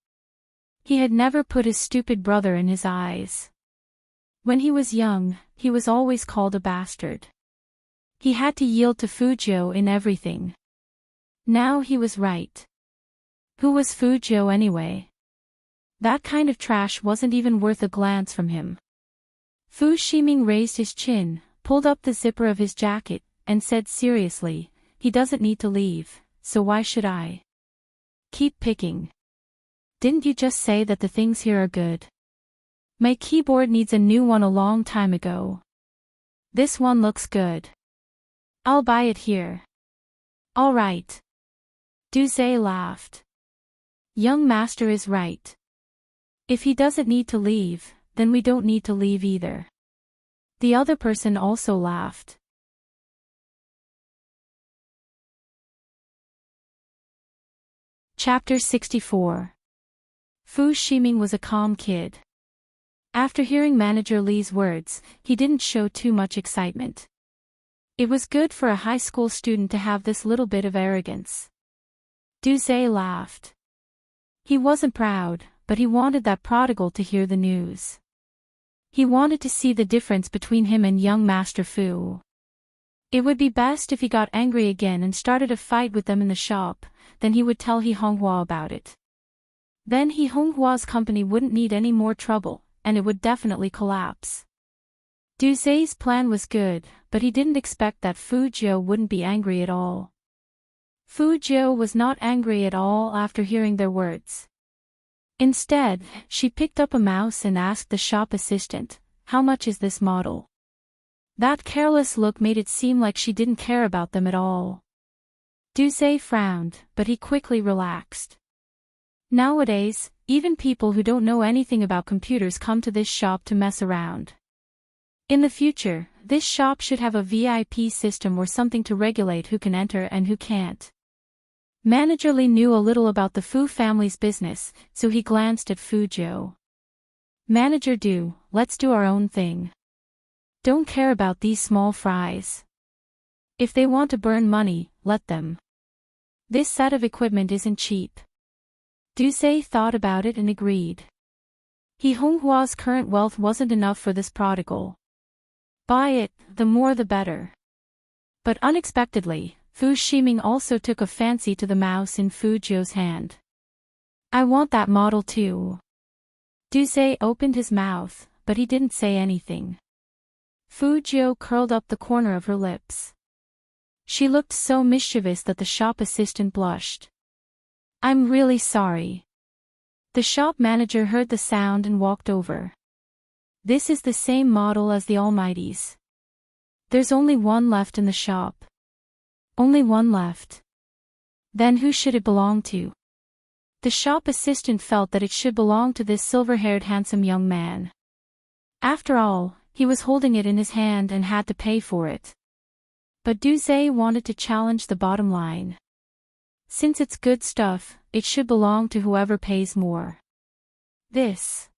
He had never put his stupid brother in his eyes. When he was young, he was always called a bastard. He had to yield to Fu Jiu in everything. Now he was right. Who was Fu Jiu anyway? That kind of trash wasn't even worth a glance from him. Fu Ximing raised his chin, pulled up the zipper of his jacket, and said seriously, he doesn't need to leave, so why should I? Keep picking. Didn't you just say that the things here are good? My keyboard needs a new one a long time ago. This one looks good. I'll buy it here. All right. Duze laughed. Young master is right. If he doesn't need to leave, then we don't need to leave either. The other person also laughed. Chapter 64. Fu Ximing was a calm kid. After hearing Manager Li's words, he didn't show too much excitement. It was good for a high school student to have this little bit of arrogance. Duze laughed. He wasn't proud, but he wanted that prodigal to hear the news. He wanted to see the difference between him and young Master Fu. It would be best if he got angry again and started a fight with them in the shop, then he would tell He Honghua about it. Then He Honghua's company wouldn't need any more trouble, and it would definitely collapse. Duze's plan was good, but he didn't expect that Fu Jiu wouldn't be angry at all. Fu Jiu was not angry at all after hearing their words. Instead, she picked up a mouse and asked the shop assistant, "How much is this model?" That careless look made it seem like she didn't care about them at all. Duze frowned, but he quickly relaxed. Nowadays, even people who don't know anything about computers come to this shop to mess around. In the future, this shop should have a VIP system or something to regulate who can enter and who can't. Manager Li knew a little about the Fu family's business, so he glanced at Fu Jiu. Manager Du, let's do our own thing. Don't care about these small fries. If they want to burn money, let them. This set of equipment isn't cheap. Duze thought about it and agreed. He Honghua's current wealth wasn't enough for this prodigal. Buy it, the more the better. But unexpectedly, Fu Ximing also took a fancy to the mouse in Fu Jiu's hand. I want that model too. Duze opened his mouth, but he didn't say anything. Fu Jiu curled up the corner of her lips. She looked so mischievous that the shop assistant blushed. I'm really sorry. The shop manager heard the sound and walked over. This is the same model as the Almighty's. There's only one left in the shop. Only one left. Then who should it belong to? The shop assistant felt that it should belong to this silver-haired handsome young man. After all, he was holding it in his hand and had to pay for it. But Duze wanted to challenge the bottom line. Since it's good stuff, it should belong to whoever pays more. This.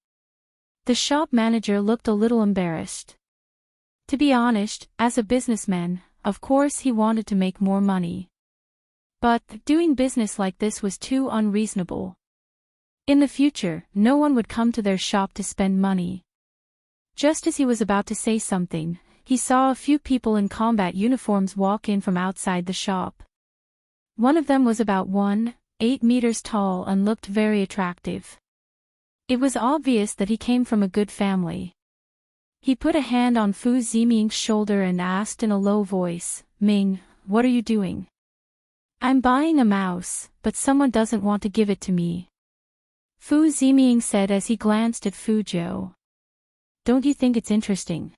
The shop manager looked a little embarrassed. To be honest, as a businessman, of course he wanted to make more money. But doing business like this was too unreasonable. In the future, no one would come to their shop to spend money. Just as he was about to say something, he saw a few people in combat uniforms walk in from outside the shop. One of them was about 1.8 meters tall and looked very attractive. It was obvious that he came from a good family. He put a hand on Fu Ximing's shoulder and asked in a low voice, "Ming, what are you doing?" "I'm buying a mouse, but someone doesn't want to give it to me," Fu Ximing said as he glanced at Fu Jiu. "Don't you think it's interesting?"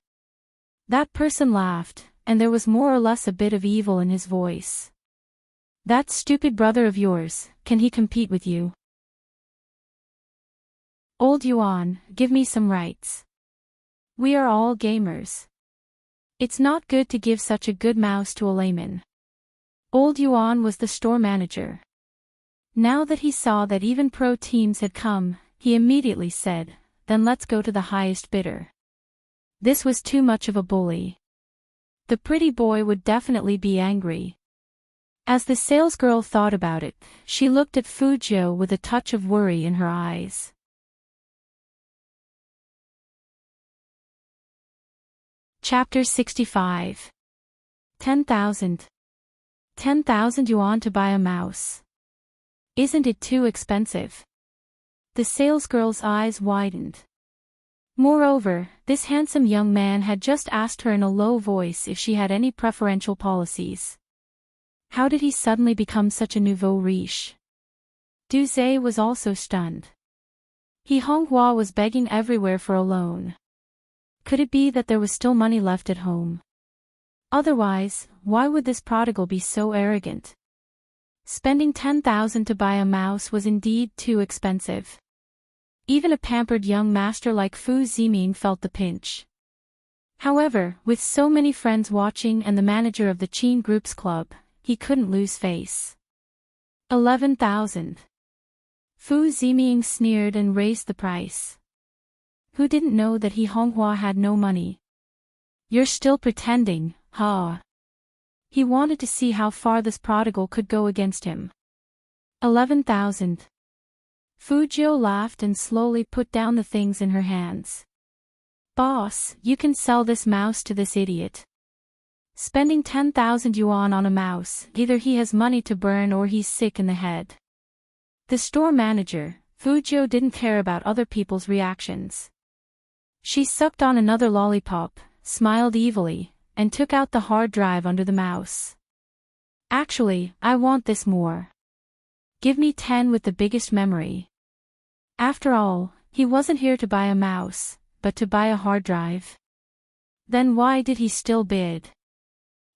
That person laughed, and there was more or less a bit of evil in his voice. "That stupid brother of yours, can he compete with you?" "Old Yuan, give me some rights. We are all gamers. It's not good to give such a good mouse to a layman." Old Yuan was the store manager. Now that he saw that even pro teams had come, he immediately said, "Then let's go to the highest bidder." This was too much of a bully. The pretty boy would definitely be angry. As the salesgirl thought about it, she looked at Fujio with a touch of worry in her eyes. Chapter 65. 10,000. 10,000 yuan to buy a mouse. Isn't it too expensive? The salesgirl's eyes widened. Moreover, this handsome young man had just asked her in a low voice if she had any preferential policies. How did he suddenly become such a nouveau riche? Du Zhe was also stunned. He Honghua was begging everywhere for a loan. Could it be that there was still money left at home? Otherwise, why would this prodigal be so arrogant? Spending 10,000 to buy a mouse was indeed too expensive. Even a pampered young master like Fu Ziming felt the pinch. However, with so many friends watching and the manager of the Qin Group's club, he couldn't lose face. 11,000. Fu Ziming sneered and raised the price. Who didn't know that he Honghua had no money? You're still pretending, huh? He wanted to see how far this prodigal could go against him. 11,000. Fujio laughed and slowly put down the things in her hands. Boss, you can sell this mouse to this idiot. Spending 10,000 yuan on a mouse, either he has money to burn or he's sick in the head. The store manager, Fujio, didn't care about other people's reactions. She sucked on another lollipop, smiled evilly, and took out the hard drive under the mouse. Actually, I want this more. Give me 10 with the biggest memory. After all, he wasn't here to buy a mouse, but to buy a hard drive. Then why did he still bid?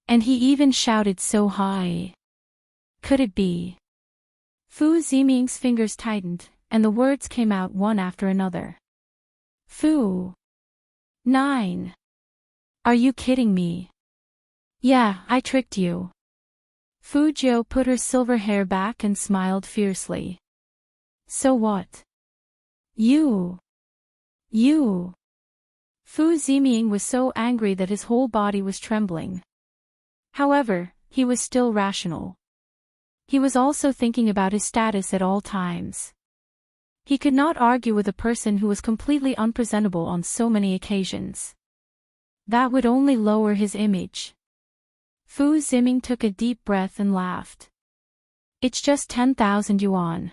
And he even shouted so high. Could it be? Fu Ziming's fingers tightened, and the words came out one after another. Fu. 9. Are you kidding me? Yeah, I tricked you. Fujio put her silver hair back and smiled fiercely. So what? You. Fu Ziming was so angry that his whole body was trembling. However, he was still rational. He was also thinking about his status at all times. He could not argue with a person who was completely unpresentable on so many occasions. That would only lower his image. Fu Ziming took a deep breath and laughed. It's just 10,000 yuan.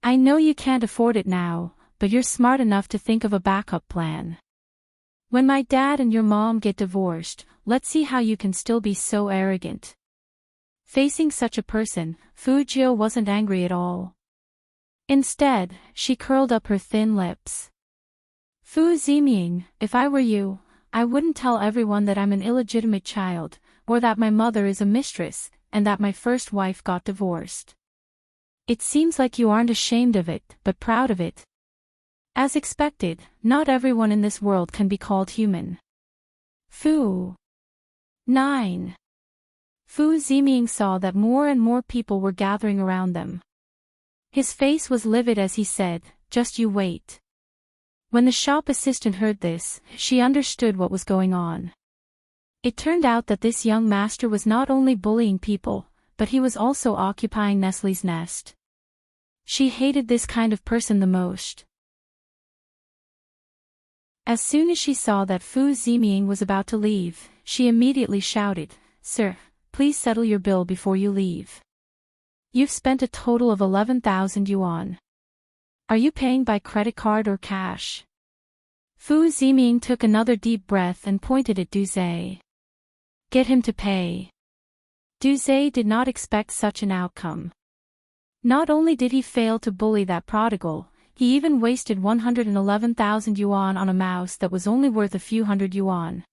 I know you can't afford it now, but you're smart enough to think of a backup plan. When my dad and your mom get divorced, let's see how you can still be so arrogant. Facing such a person, Fujio wasn't angry at all. Instead, she curled up her thin lips. Fu Ziming, if I were you, I wouldn't tell everyone that I'm an illegitimate child, or that my mother is a mistress, and that my first wife got divorced. It seems like you aren't ashamed of it, but proud of it. As expected, not everyone in this world can be called human. Fu. 9. Fu Ziming saw that more and more people were gathering around them. His face was livid as he said, "Just you wait." When the shop assistant heard this, she understood what was going on. It turned out that this young master was not only bullying people, but he was also occupying Nestle's nest. She hated this kind of person the most. As soon as she saw that Fu Ziming was about to leave, she immediately shouted, "Sir, please settle your bill before you leave. You've spent a total of 11,000 yuan. Are you paying by credit card or cash?" Fu Ziming took another deep breath and pointed at Du Zhe. Get him to pay. Du Zhe did not expect such an outcome. Not only did he fail to bully that prodigal, he even wasted 111,000 yuan on a mouse that was only worth a few hundred yuan.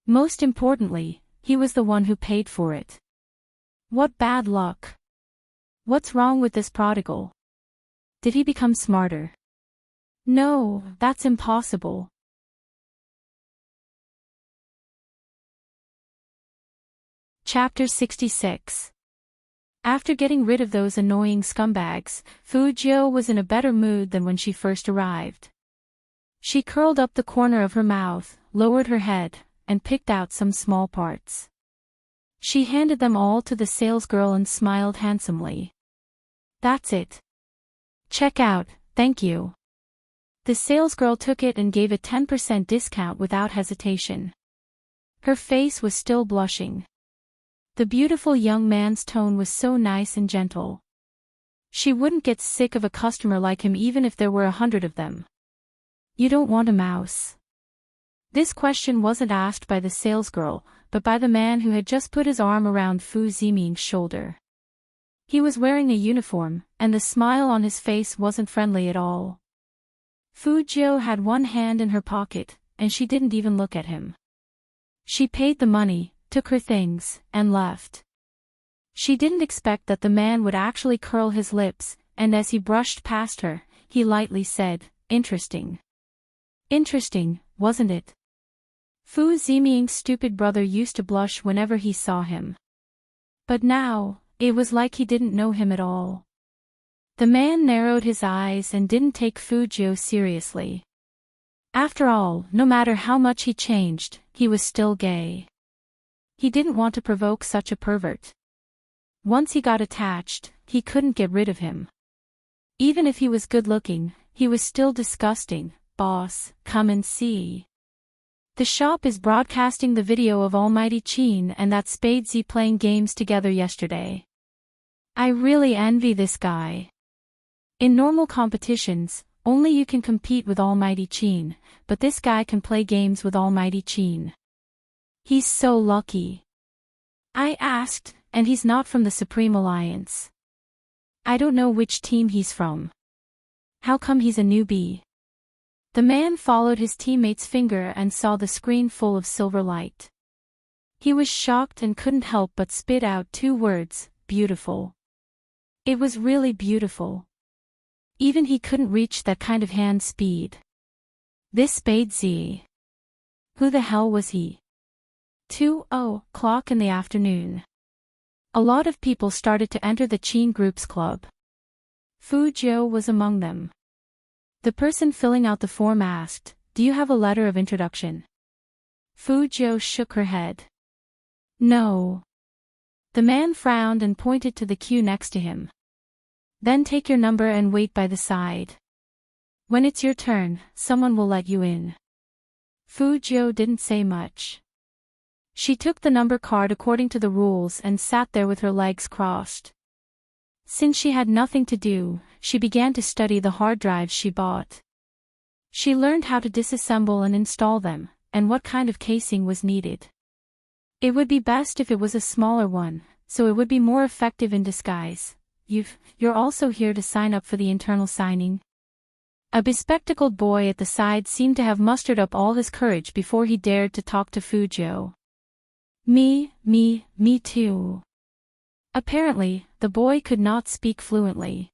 Most importantly, he was the one who paid for it. What bad luck. What's wrong with this prodigal? Did he become smarter? No, that's impossible. Chapter 66. After getting rid of those annoying scumbags, Fujio was in a better mood than when she first arrived. She curled up the corner of her mouth, lowered her head, and picked out some small parts. She handed them all to the salesgirl and smiled handsomely. "That's it. Check out, thank you." The salesgirl took it and gave a 10% discount without hesitation. Her face was still blushing. The beautiful young man's tone was so nice and gentle. She wouldn't get sick of a customer like him even if there were 100 of them. "You don't want a mouse?" This question wasn't asked by the salesgirl, but by the man who had just put his arm around Fu Ziming's shoulder. He was wearing a uniform, and the smile on his face wasn't friendly at all. Fujio had one hand in her pocket, and she didn't even look at him. She paid the money, took her things, and left. She didn't expect that the man would actually curl his lips, and as he brushed past her, he lightly said, "Interesting." Interesting, wasn't it? Fu Ziming's stupid brother used to blush whenever he saw him. But now, it was like he didn't know him at all. The man narrowed his eyes and didn't take Fujio seriously. After all, no matter how much he changed, he was still gay. He didn't want to provoke such a pervert. Once he got attached, he couldn't get rid of him. Even if he was good-looking, he was still disgusting. "Boss, come and see. The shop is broadcasting the video of Almighty Chin and that Spadesy playing games together yesterday. I really envy this guy. In normal competitions, only you can compete with Almighty Chin, but this guy can play games with Almighty Chin. He's so lucky." I asked, "And he's not from the Supreme Alliance? I don't know which team he's from. How come he's a newbie?" The man followed his teammate's finger and saw the screen full of silver light. He was shocked and couldn't help but spit out 2 words, "Beautiful." It was really beautiful. Even he couldn't reach that kind of hand speed. This Spadesy. Who the hell was he? 2:00 in the afternoon. A lot of people started to enter the Chin Group's club. Fujio was among them. The person filling out the form asked, "Do you have a letter of introduction?" Fujio shook her head. "No." The man frowned and pointed to the queue next to him. "Then take your number and wait by the side. When it's your turn, someone will let you in." Fujio didn't say much. She took the number card according to the rules and sat there with her legs crossed. Since she had nothing to do, she began to study the hard drives she bought. She learned how to disassemble and install them, and what kind of casing was needed. It would be best if it was a smaller one, so it would be more effective in disguise. You're also here to sign up for the internal signing?" A bespectacled boy at the side seemed to have mustered up all his courage before he dared to talk to Fujio. Me too." Apparently, the boy could not speak fluently.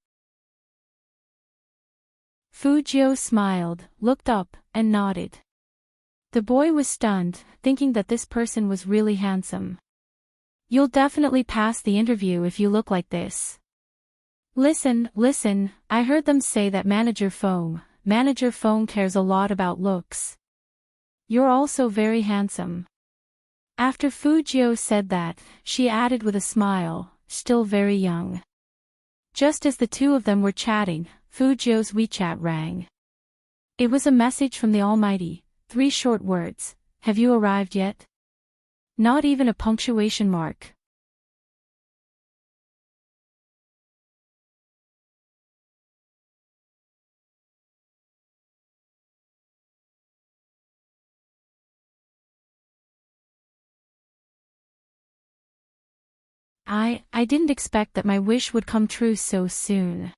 Fujio smiled, looked up, and nodded. The boy was stunned, thinking that this person was really handsome. "You'll definitely pass the interview if you look like this." Listen, I heard them say that Manager Fong cares a lot about looks. You're also very handsome." After Fujio said that, she added with a smile, "Still very young." Just as the two of them were chatting, Fujio's WeChat rang. It was a message from the Almighty, 3 short words, "Have you arrived yet?" Not even a punctuation mark. I didn't expect that my wish would come true so soon.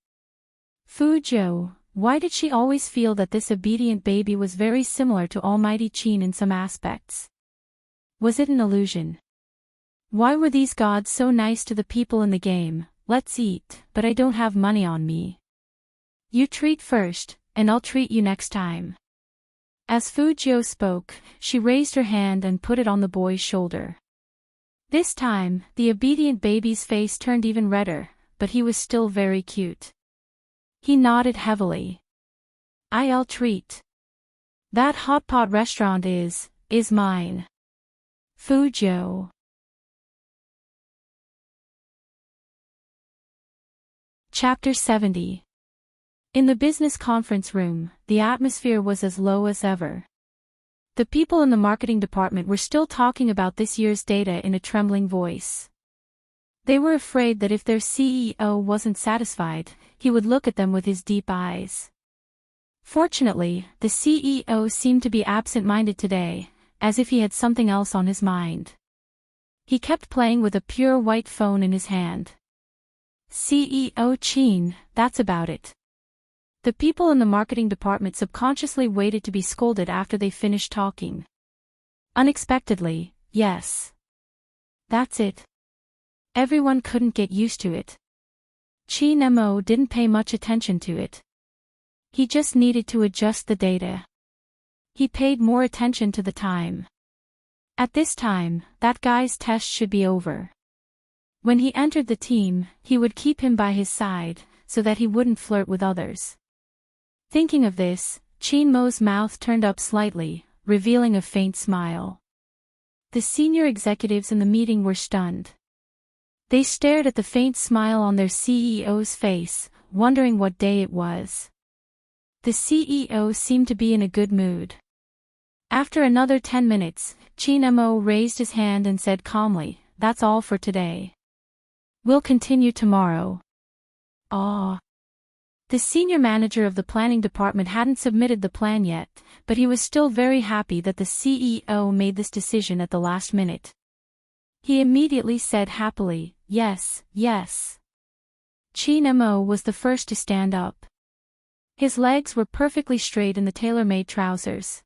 Fujio, why did she always feel that this obedient baby was very similar to Almighty Chin in some aspects? Was it an illusion? Why were these gods so nice to the people in the game? "Let's eat, but I don't have money on me. You treat first, and I'll treat you next time." As Fujio spoke, she raised her hand and put it on the boy's shoulder. This time, the obedient baby's face turned even redder, but he was still very cute. He nodded heavily. I'll treat. That hot pot restaurant is mine. Fujo. Chapter 70. In the business conference room, the atmosphere was as low as ever. The people in the marketing department were still talking about this year's data in a trembling voice. They were afraid that if their CEO wasn't satisfied, he would look at them with his deep eyes. Fortunately, the CEO seemed to be absent-minded today, as if he had something else on his mind. He kept playing with a pure white phone in his hand. CEO Chin, that's about it. The people in the marketing department subconsciously waited to be scolded after they finished talking. Unexpectedly, yes. That's it. Everyone couldn't get used to it. Chin Mo didn't pay much attention to it. He just needed to adjust the data. He paid more attention to the time. At this time, that guy's test should be over. When he entered the team, he would keep him by his side, so that he wouldn't flirt with others. Thinking of this, Chin Mo's mouth turned up slightly, revealing a faint smile. The senior executives in the meeting were stunned. They stared at the faint smile on their CEO's face, wondering what day it was. The CEO seemed to be in a good mood. After another 10 minutes, Chin Mo raised his hand and said calmly, "That's all for today. We'll continue tomorrow." Ah. The senior manager of the planning department hadn't submitted the plan yet, but he was still very happy that the CEO made this decision at the last minute. He immediately said happily, "Yes, yes." Chin Mo was the first to stand up. His legs were perfectly straight in the tailor-made trousers.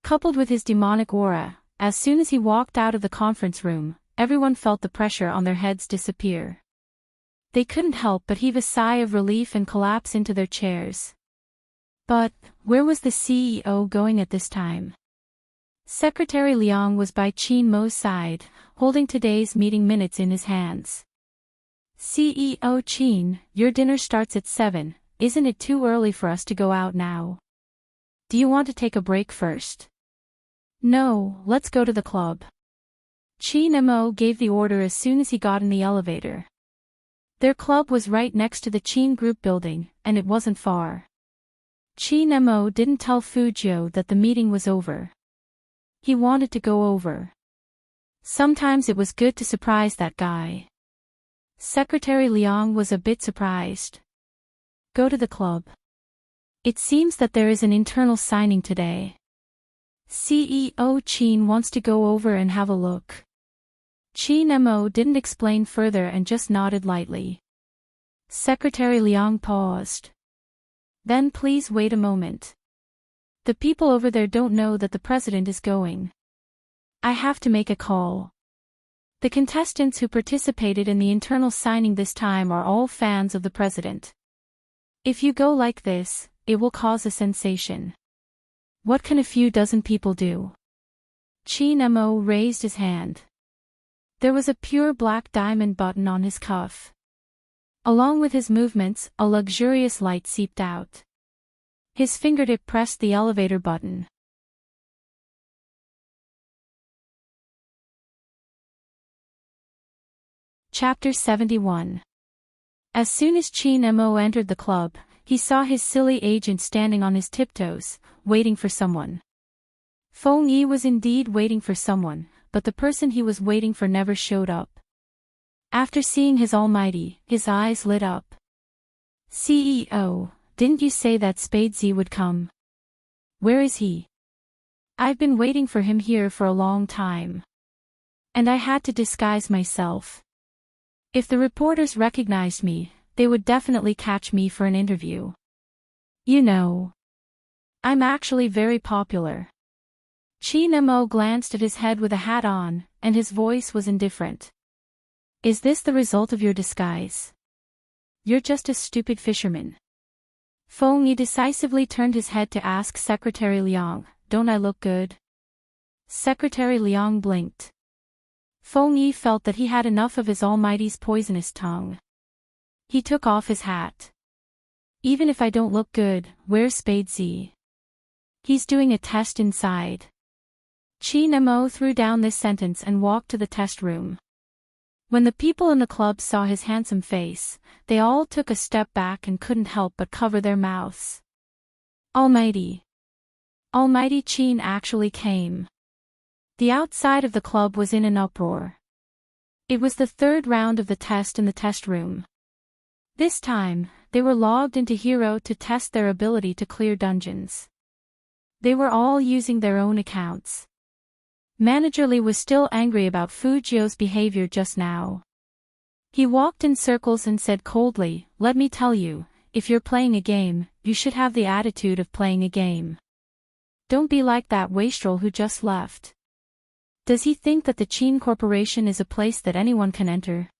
Coupled with his demonic aura, as soon as he walked out of the conference room, everyone felt the pressure on their heads disappear. They couldn't help but heave a sigh of relief and collapse into their chairs. But, where was the CEO going at this time? Secretary Liang was by Chin Mo's side, holding today's meeting minutes in his hands. "CEO Chin, your dinner starts at 7, isn't it too early for us to go out now? Do you want to take a break first?" "No, let's go to the club." Chin Mo gave the order as soon as he got in the elevator. Their club was right next to the Chin Group building, and it wasn't far. Chin Mo didn't tell Fujo that the meeting was over. He wanted to go over. Sometimes it was good to surprise that guy. Secretary Liang was a bit surprised. "Go to the club. It seems that there is an internal signing today. CEO Chin wants to go over and have a look." Chin Mo didn't explain further and just nodded lightly. Secretary Liang paused. "Then please wait a moment. The people over there don't know that the president is going. I have to make a call. The contestants who participated in the internal signing this time are all fans of the president. If you go like this, it will cause a sensation. What can a few dozen people do?" Chin Mo raised his hand. There was a pure black diamond button on his cuff. Along with his movements, a luxurious light seeped out. His fingertip pressed the elevator button. Chapter 71. As soon as Chin Mo entered the club, he saw his silly agent standing on his tiptoes, waiting for someone. Feng Yi was indeed waiting for someone, but the person he was waiting for never showed up. After seeing his almighty, his eyes lit up. "CEO, didn't you say that Spadesy would come? Where is he? I've been waiting for him here for a long time. And I had to disguise myself. If the reporters recognized me, they would definitely catch me for an interview. You know, I'm actually very popular." Chin Mo glanced at his head with a hat on, and his voice was indifferent. "Is this the result of your disguise? You're just a stupid fisherman." Feng Yi decisively turned his head to ask Secretary Liang, "Don't I look good?" Secretary Liang blinked. Feng Yi felt that he had enough of his almighty's poisonous tongue. He took off his hat. Even if I don't look good, where's Spade Z? He's doing a test inside. Qin Mo threw down this sentence and walked to the test room. When the people in the club saw his handsome face, they all took a step back and couldn't help but cover their mouths. Almighty! Almighty Qin actually came. The outside of the club was in an uproar. It was the third round of the test in the test room. This time, they were logged into Hero to test their ability to clear dungeons. They were all using their own accounts. Manager Li was still angry about Fu Jiu's behavior just now. He walked in circles and said coldly, "Let me tell you, if you're playing a game, you should have the attitude of playing a game. Don't be like that wastrel who just left. Does he think that the Qin Corporation is a place that anyone can enter?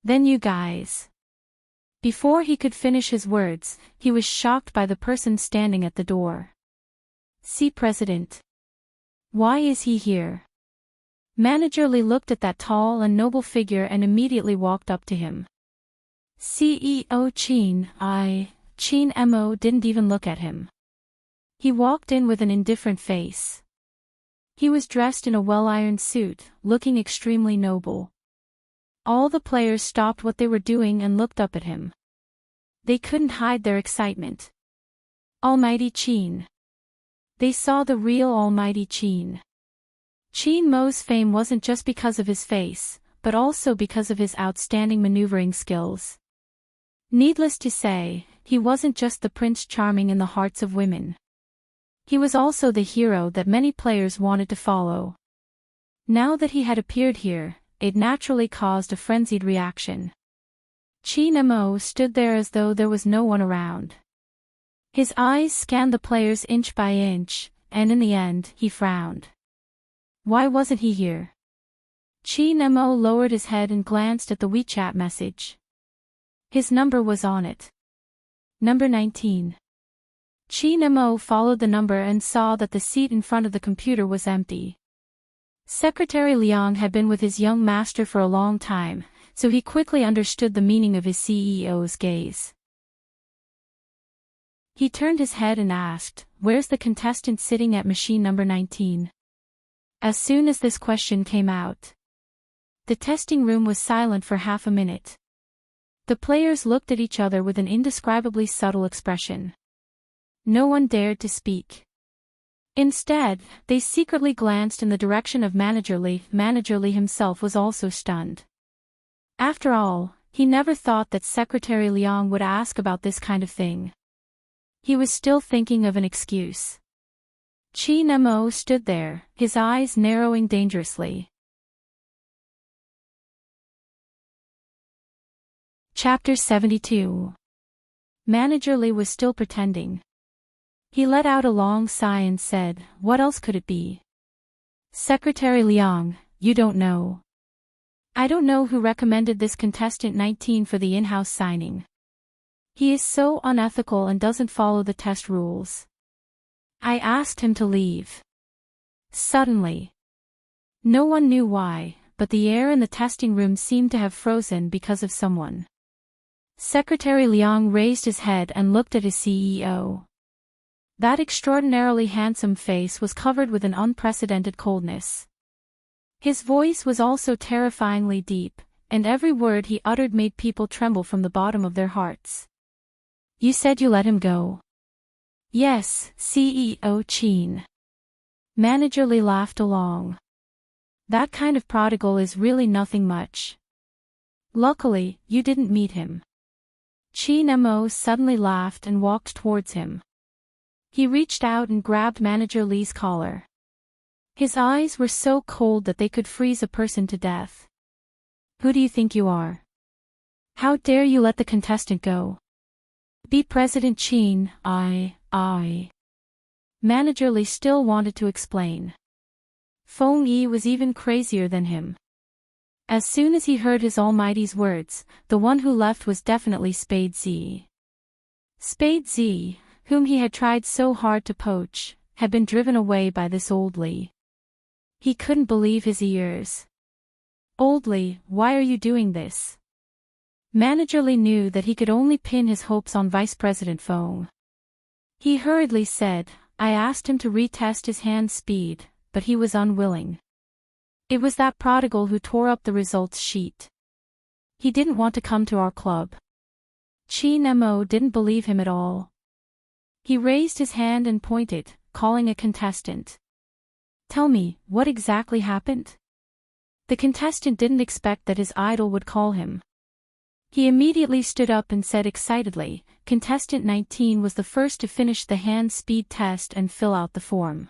Then you guys." Before he could finish his words, he was shocked by the person standing at the door. "See President. Why is he here?" Manager Li looked at that tall and noble figure and immediately walked up to him. "CEO Qin Mo didn't even look at him. He walked in with an indifferent face. He was dressed in a well-ironed suit, looking extremely noble. All the players stopped what they were doing and looked up at him. They couldn't hide their excitement. Almighty Qin. They saw the real Almighty Qin. Qin Mo's fame wasn't just because of his face, but also because of his outstanding maneuvering skills. Needless to say, he wasn't just the Prince Charming in the hearts of women. He was also the hero that many players wanted to follow. Now that he had appeared here, it naturally caused a frenzied reaction. Qin Mo stood there as though there was no one around. His eyes scanned the players inch by inch, and in the end, he frowned. Why wasn't he here? Qin Mo lowered his head and glanced at the WeChat message. His number was on it. Number 19. Qin Mo followed the number and saw that the seat in front of the computer was empty. Secretary Liang had been with his young master for a long time, so he quickly understood the meaning of his CEO's gaze. He turned his head and asked, "Where's the contestant sitting at machine number 19? As soon as this question came out, the testing room was silent for half a minute. The players looked at each other with an indescribably subtle expression. No one dared to speak. Instead, they secretly glanced in the direction of Manager Li. Manager Li himself was also stunned. After all, he never thought that Secretary Liang would ask about this kind of thing. He was still thinking of an excuse. Qin Mo stood there, his eyes narrowing dangerously. Chapter 72. Manager Li was still pretending. He let out a long sigh and said, "What else could it be? Secretary Liang, you don't know. I don't know who recommended this contestant 19 for the in-house signing. He is so unethical and doesn't follow the test rules. I asked him to leave." Suddenly. No one knew why, but the air in the testing room seemed to have frozen because of someone. Secretary Liang raised his head and looked at his CEO. That extraordinarily handsome face was covered with an unprecedented coldness. His voice was also terrifyingly deep, and every word he uttered made people tremble from the bottom of their hearts. "You said you let him go?" "Yes, CEO Qin." Manager Li laughed along. "That kind of prodigal is really nothing much. Luckily, you didn't meet him." Qin Mo suddenly laughed and walked towards him. He reached out and grabbed Manager Li's collar. His eyes were so cold that they could freeze a person to death. "Who do you think you are? How dare you let the contestant go? Be President Qin, I. Manager Li still wanted to explain. Feng Yi was even crazier than him. As soon as he heard his almighty's words, the one who left was definitely Spade Z. Spade Z, whom he had tried so hard to poach, had been driven away by this old Li. He couldn't believe his ears. Old Lee, why are you doing this? Manager Lee knew that he could only pin his hopes on Vice President Fong. He hurriedly said, I asked him to retest his hand speed, but he was unwilling. It was that prodigal who tore up the results sheet. He didn't want to come to our club. Chi Nemo didn't believe him at all. He raised his hand and pointed, calling a contestant. Tell me, what exactly happened? The contestant didn't expect that his idol would call him. He immediately stood up and said excitedly, Contestant 19 was the first to finish the hand speed test and fill out the form.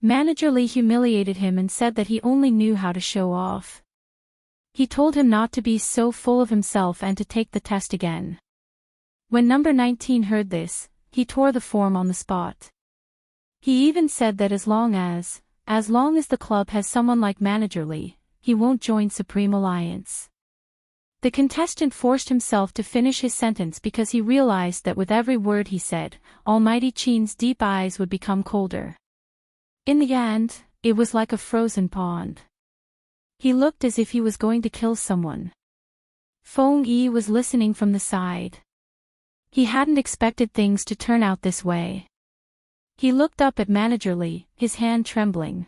Manager Lee humiliated him and said that he only knew how to show off. He told him not to be so full of himself and to take the test again. When number 19 heard this, he tore the form on the spot. He even said that as long as the club has someone like Manager Lee, he won't join Supreme Alliance. The contestant forced himself to finish his sentence because he realized that with every word he said, Almighty Chin's deep eyes would become colder. In the end, it was like a frozen pond. He looked as if he was going to kill someone. Feng Yi was listening from the side. He hadn't expected things to turn out this way. He looked up at Manager Lee, his hand trembling.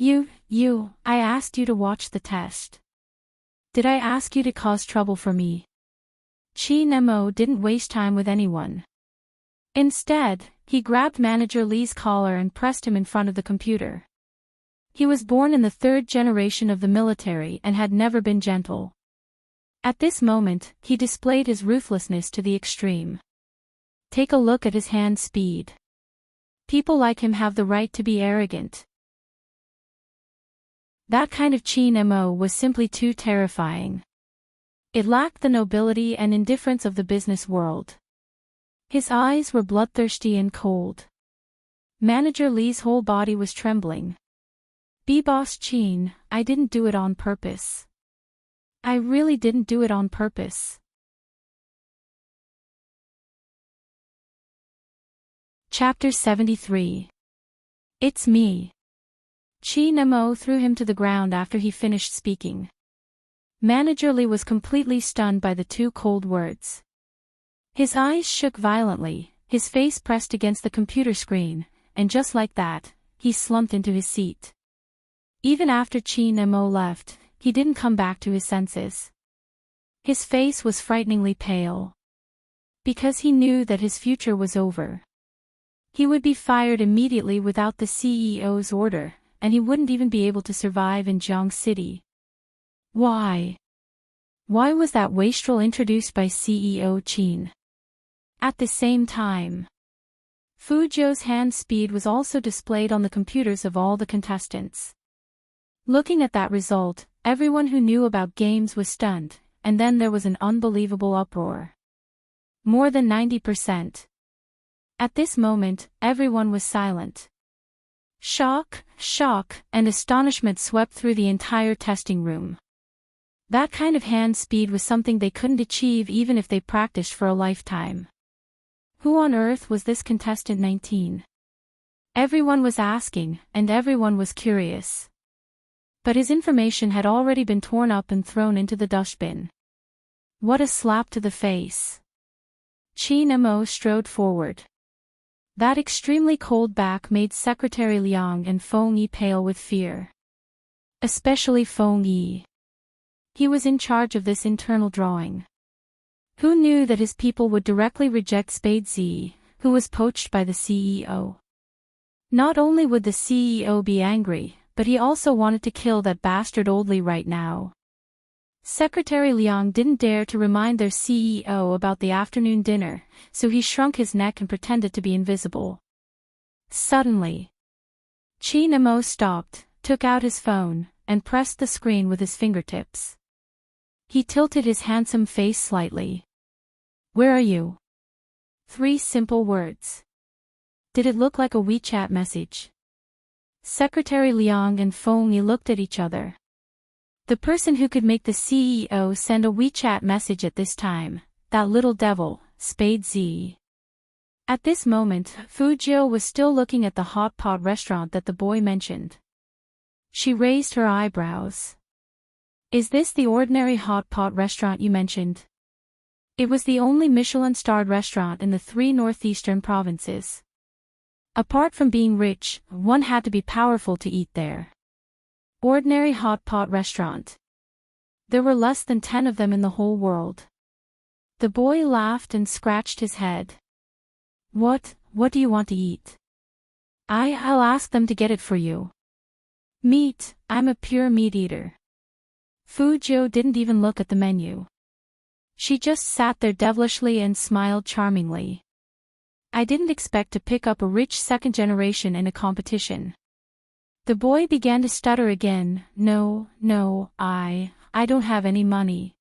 I asked you to watch the test. Did I ask you to cause trouble for me? Chi Nemo didn't waste time with anyone. Instead, he grabbed Manager Lee's collar and pressed him in front of the computer. He was born in the third generation of the military and had never been gentle. At this moment, he displayed his ruthlessness to the extreme. Take a look at his hand speed. People like him have the right to be arrogant. That kind of Chi Nemo was simply too terrifying. It lacked the nobility and indifference of the business world. His eyes were bloodthirsty and cold. Manager Lee's whole body was trembling. B-Boss Chin, I didn't do it on purpose. I really didn't do it on purpose. Chapter 73. It's me. Chi Nemo threw him to the ground after he finished speaking. Manager Lee was completely stunned by the two cold words. His eyes shook violently, his face pressed against the computer screen, and just like that, he slumped into his seat. Even after Chi Nemo left, he didn't come back to his senses. His face was frighteningly pale. Because he knew that his future was over. He would be fired immediately without the CEO's order, and he wouldn't even be able to survive in Jiang City. Why? Why was that wastrel introduced by CEO Qin? At the same time, Fu Zhou's hand speed was also displayed on the computers of all the contestants. Looking at that result, everyone who knew about games was stunned, and then there was an unbelievable uproar. More than 90%. At this moment, everyone was silent. Shock, and astonishment swept through the entire testing room. That kind of hand speed was something they couldn't achieve even if they practiced for a lifetime. Who on earth was this contestant 19? Everyone was asking, and everyone was curious. But his information had already been torn up and thrown into the dustbin. What a slap to the face. Chi Nemo strode forward. That extremely cold back made Secretary Liang and Feng Yi pale with fear. Especially Feng Yi. He was in charge of this internal drawing. Who knew that his people would directly reject Spade Z, who was poached by the CEO? Not only would the CEO be angry, but he also wanted to kill that bastard Old Lee right now. Secretary Liang didn't dare to remind their CEO about the afternoon dinner, so he shrunk his neck and pretended to be invisible. Suddenly, Chi Nemo stopped, took out his phone, and pressed the screen with his fingertips. He tilted his handsome face slightly. Where are you? 3 simple words. Did it look like a WeChat message? Secretary Liang and Feng Yi looked at each other. The person who could make the CEO send a WeChat message at this time, that little devil, Spade Z. At this moment, Fu Zhou was still looking at the hot pot restaurant that the boy mentioned. She raised her eyebrows. Is this the ordinary hot pot restaurant you mentioned? It was the only Michelin-starred restaurant in the 3 northeastern provinces. Apart from being rich, one had to be powerful to eat there. Ordinary hot pot restaurant. There were less than 10 of them in the whole world. The boy laughed and scratched his head. What do you want to eat? I'll ask them to get it for you. Meat, I'm a pure meat eater. Fujio didn't even look at the menu. She just sat there devilishly and smiled charmingly. I didn't expect to pick up a rich second generation in a competition. The boy began to stutter again. No, I don't have any money.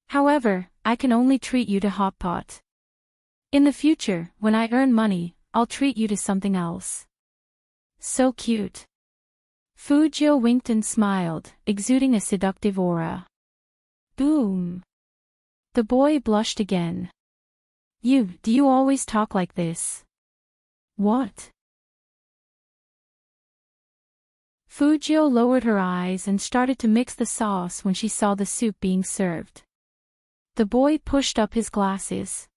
However, I can only treat you to hot pot. In the future, when I earn money, I'll treat you to something else. So cute. Fujio winked and smiled, exuding a seductive aura. Boom. The boy blushed again. Do you always talk like this? What? Fujio lowered her eyes and started to mix the sauce when she saw the soup being served. The boy pushed up his glasses.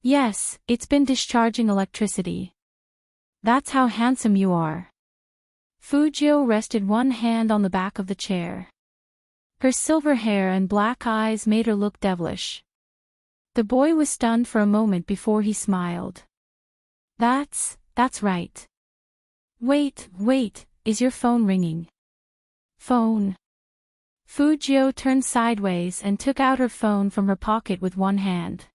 Yes, it's been discharging electricity. That's how handsome you are. Fujio rested one hand on the back of the chair. Her silver hair and black eyes made her look devilish. The boy was stunned for a moment before he smiled. That's right. Wait, is your phone ringing? Phone. Fujio turned sideways and took out her phone from her pocket with one hand.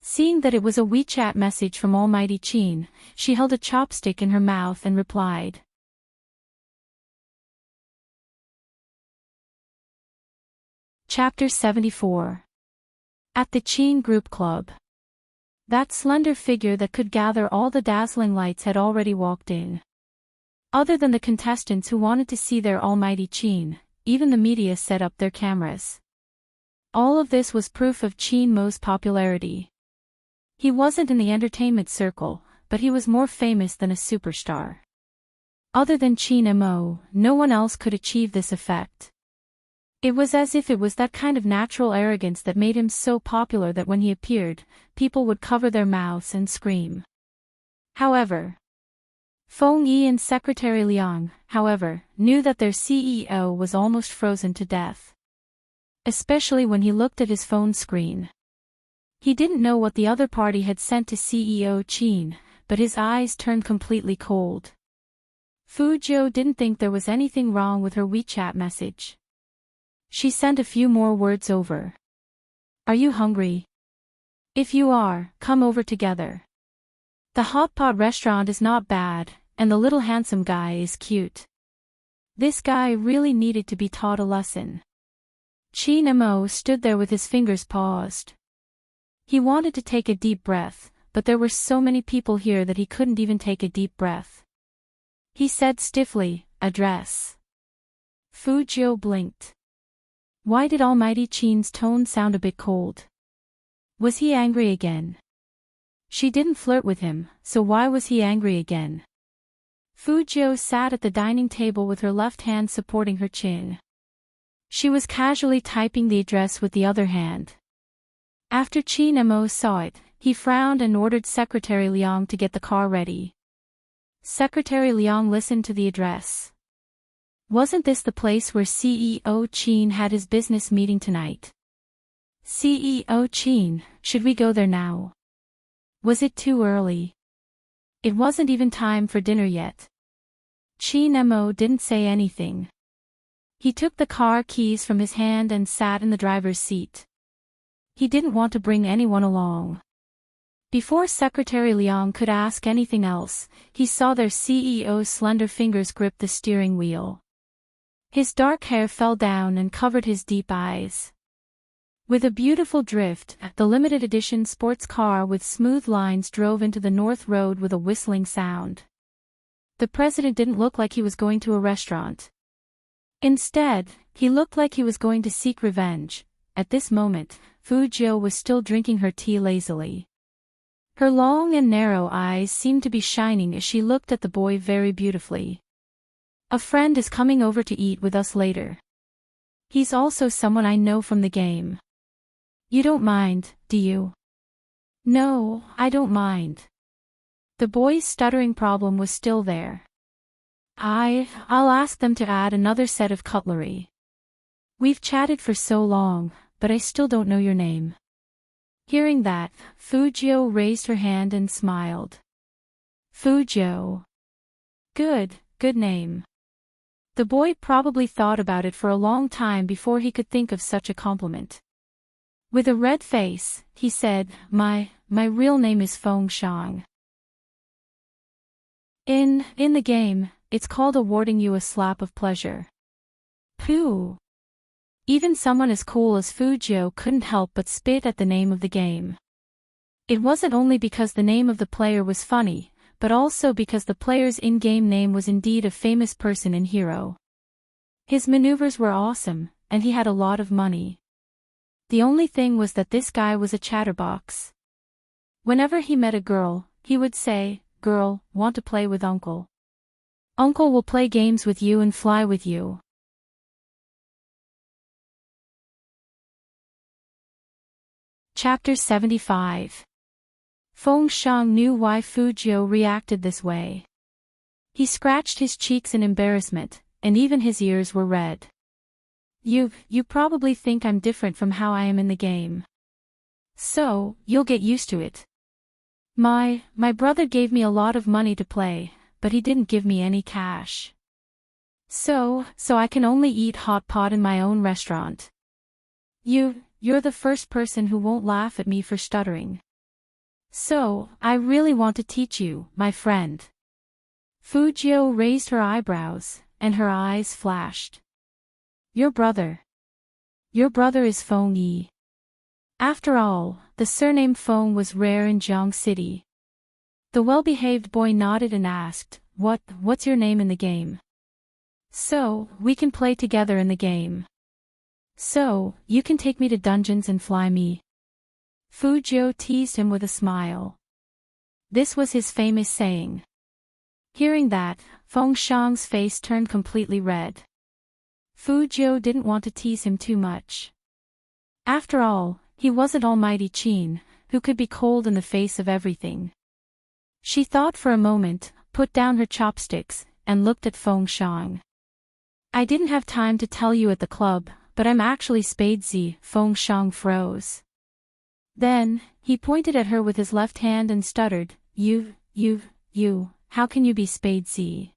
Seeing that it was a WeChat message from Almighty Qin, she held a chopstick in her mouth and replied. Chapter 74. At the Qin Group Club. That slender figure that could gather all the dazzling lights had already walked in. Other than the contestants who wanted to see their Almighty Qin, even the media set up their cameras. All of this was proof of Qin Mo's popularity. He wasn't in the entertainment circle, but he was more famous than a superstar. Other than Qin Mo, no one else could achieve this effect. It was as if it was that kind of natural arrogance that made him so popular that when he appeared, people would cover their mouths and scream. However, Feng Yi and Secretary Liang, knew that their CEO was almost frozen to death. Especially when he looked at his phone screen. He didn't know what the other party had sent to CEO Qin, but his eyes turned completely cold. Fujio didn't think there was anything wrong with her WeChat message. She sent a few more words over. Are you hungry? If you are, come over together. The hot pot restaurant is not bad, and the little handsome guy is cute. This guy really needed to be taught a lesson. Qin Mo stood there with his fingers paused. He wanted to take a deep breath, but there were so many people here that he couldn't even take a deep breath. He said stiffly, address. Fujio blinked. Why did Almighty Qin's tone sound a bit cold? Was he angry again? She didn't flirt with him, so why was he angry again? Fujio sat at the dining table with her left hand supporting her chin. She was casually typing the address with the other hand. After Qin Mo saw it, he frowned and ordered Secretary Liang to get the car ready. Secretary Liang listened to the address. Wasn't this the place where CEO Qin had his business meeting tonight? CEO Qin, should we go there now? Was it too early? It wasn't even time for dinner yet. Qin Mo didn't say anything. He took the car keys from his hand and sat in the driver's seat. He didn't want to bring anyone along. Before Secretary Liang could ask anything else, he saw their CEO's slender fingers grip the steering wheel. His dark hair fell down and covered his deep eyes. With a beautiful drift, the limited edition sports car with smooth lines drove into the North Road with a whistling sound. The president didn't look like he was going to a restaurant. Instead, he looked like he was going to seek revenge. At this moment, Fujio was still drinking her tea lazily. Her long and narrow eyes seemed to be shining as she looked at the boy very beautifully. A friend is coming over to eat with us later. He's also someone I know from the game. You don't mind, do you? No, I don't mind. The boy's stuttering problem was still there. I'll ask them to add another set of cutlery. We've chatted for so long, but I still don't know your name. Hearing that, Fujio raised her hand and smiled. Fujio. Good name. The boy probably thought about it for a long time before he could think of such a compliment. With a red face, he said, My real name is Feng Shang. In the game, it's called awarding you a slap of pleasure. Pooh. Even someone as cool as Fujio couldn't help but spit at the name of the game. It wasn't only because the name of the player was funny, but also because the player's in-game name was indeed a famous person and hero. His maneuvers were awesome, and he had a lot of money. The only thing was that this guy was a chatterbox. Whenever he met a girl, he would say, "Girl, want to play with Uncle? Uncle will play games with you and fly with you." Chapter 75. Feng Shang knew why Fujio reacted this way. He scratched his cheeks in embarrassment, and even his ears were red. You probably think I'm different from how I am in the game. So, you'll get used to it. My brother gave me a lot of money to play, but he didn't give me any cash. So I can only eat hot pot in my own restaurant. You're the first person who won't laugh at me for stuttering. So, I really want to teach you, my friend. Fujio raised her eyebrows, and her eyes flashed. Your brother is Feng Yi. After all, the surname Feng was rare in Jiang City. The well-behaved boy nodded and asked, What's your name in the game? So, we can play together in the game. So, you can take me to dungeons and fly me. Fujio teased him with a smile. This was his famous saying. Hearing that, Feng Shang's face turned completely red. Fujio didn't want to tease him too much. After all, he wasn't Almighty Qin, who could be cold in the face of everything. She thought for a moment, put down her chopsticks, and looked at Feng Shang. I didn't have time to tell you at the club, but I'm actually Spade Z. Feng Shang froze. Then, he pointed at her with his left hand and stuttered, You, how can you be Spade Z?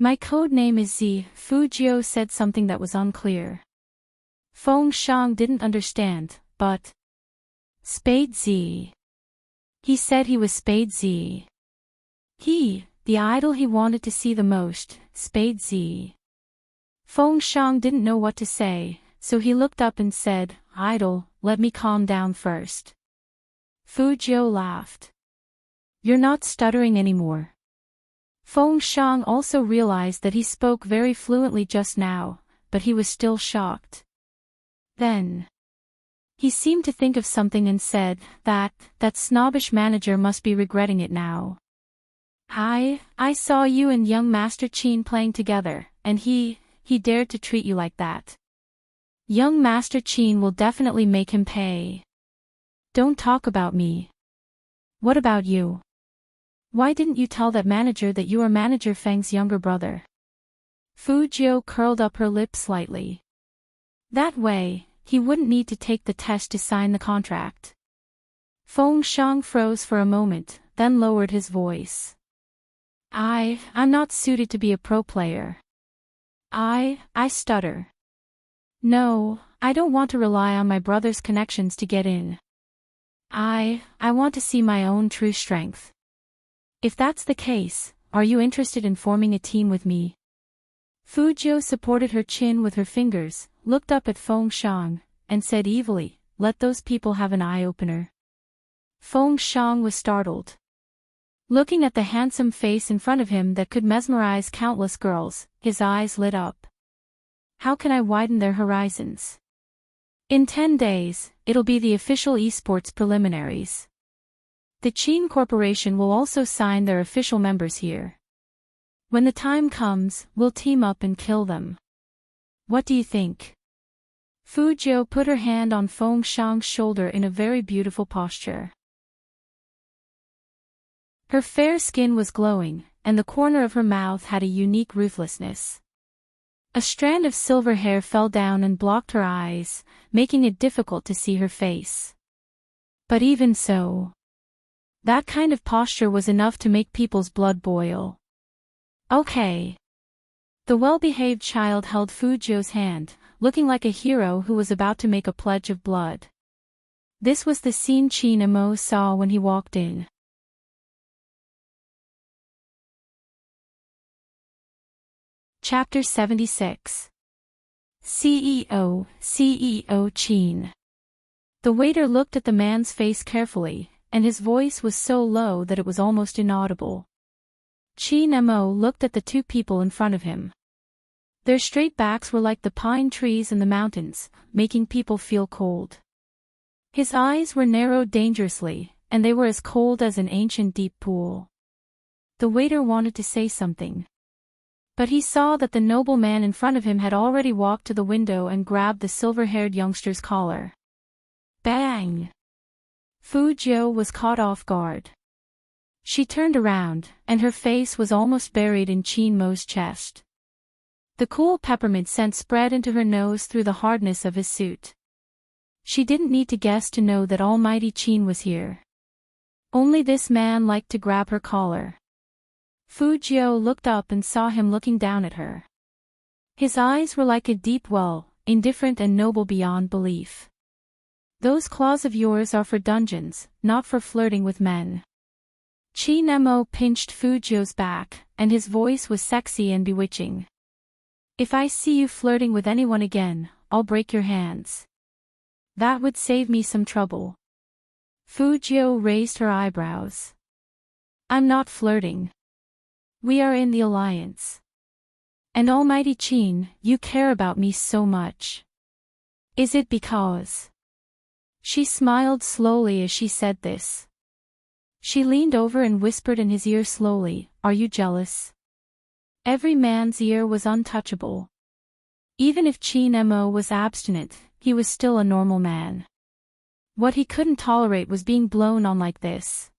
My code name is Z. Fujio said something that was unclear. Feng Shang didn't understand, but... Spade Z. He said he was Spade Z. The idol he wanted to see the most, Spade Z. Feng Shang didn't know what to say, so he looked up and said, Idol, let me calm down first. Fujio laughed. You're not stuttering anymore. Feng Shang also realized that he spoke very fluently just now, but he was still shocked. Then, he seemed to think of something and said, that snobbish manager must be regretting it now. I saw you and young Master Qin playing together, and he dared to treat you like that. Young Master Qin will definitely make him pay. Don't talk about me. What about you? Why didn't you tell that manager that you are Manager Feng's younger brother? Fujio curled up her lips slightly. That way, he wouldn't need to take the test to sign the contract. Feng Shang froze for a moment, then lowered his voice. I'm not suited to be a pro player. I stutter. No, I don't want to rely on my brother's connections to get in. I want to see my own true strength. If that's the case, are you interested in forming a team with me? Fujio supported her chin with her fingers, looked up at Feng Shang, and said evilly, Let those people have an eye-opener. Feng Shang was startled. Looking at the handsome face in front of him that could mesmerize countless girls, his eyes lit up. How can I widen their horizons? In 10 days, it'll be the official esports preliminaries. The Qin Corporation will also sign their official members here. When the time comes, we'll team up and kill them. What do you think? Fu Jiu put her hand on Feng Shang's shoulder in a very beautiful posture. Her fair skin was glowing, and the corner of her mouth had a unique ruthlessness. A strand of silver hair fell down and blocked her eyes, making it difficult to see her face. But even so, that kind of posture was enough to make people's blood boil. Okay. The well-behaved child held Fu Jiu's hand, looking like a hero who was about to make a pledge of blood. This was the scene Qin Mo saw when he walked in. Chapter 76. CEO Qin. The waiter looked at the man's face carefully, and his voice was so low that it was almost inaudible. Qin Mo looked at the two people in front of him. Their straight backs were like the pine trees in the mountains, making people feel cold. His eyes were narrowed dangerously, and they were as cold as an ancient deep pool. The waiter wanted to say something, but he saw that the noble man in front of him had already walked to the window and grabbed the silver-haired youngster's collar. Bang! Fu Jiu was caught off guard. She turned around, and her face was almost buried in Qin Mo's chest. The cool peppermint scent spread into her nose through the hardness of his suit. She didn't need to guess to know that almighty Qin was here. Only this man liked to grab her collar. Fu Jiu looked up and saw him looking down at her. His eyes were like a deep well, indifferent and noble beyond belief. Those claws of yours are for dungeons, not for flirting with men. Qin Mo pinched Fu Jiu's back, and his voice was sexy and bewitching. If I see you flirting with anyone again, I'll break your hands. That would save me some trouble. Fu Jiu raised her eyebrows. I'm not flirting. We are in the alliance. And almighty Qin, you care about me so much. Is it because? She smiled slowly as she said this. She leaned over and whispered in his ear slowly, are you jealous? Every man's ear was untouchable. Even if Qin Mo was abstinent, he was still a normal man. What he couldn't tolerate was being blown on like this.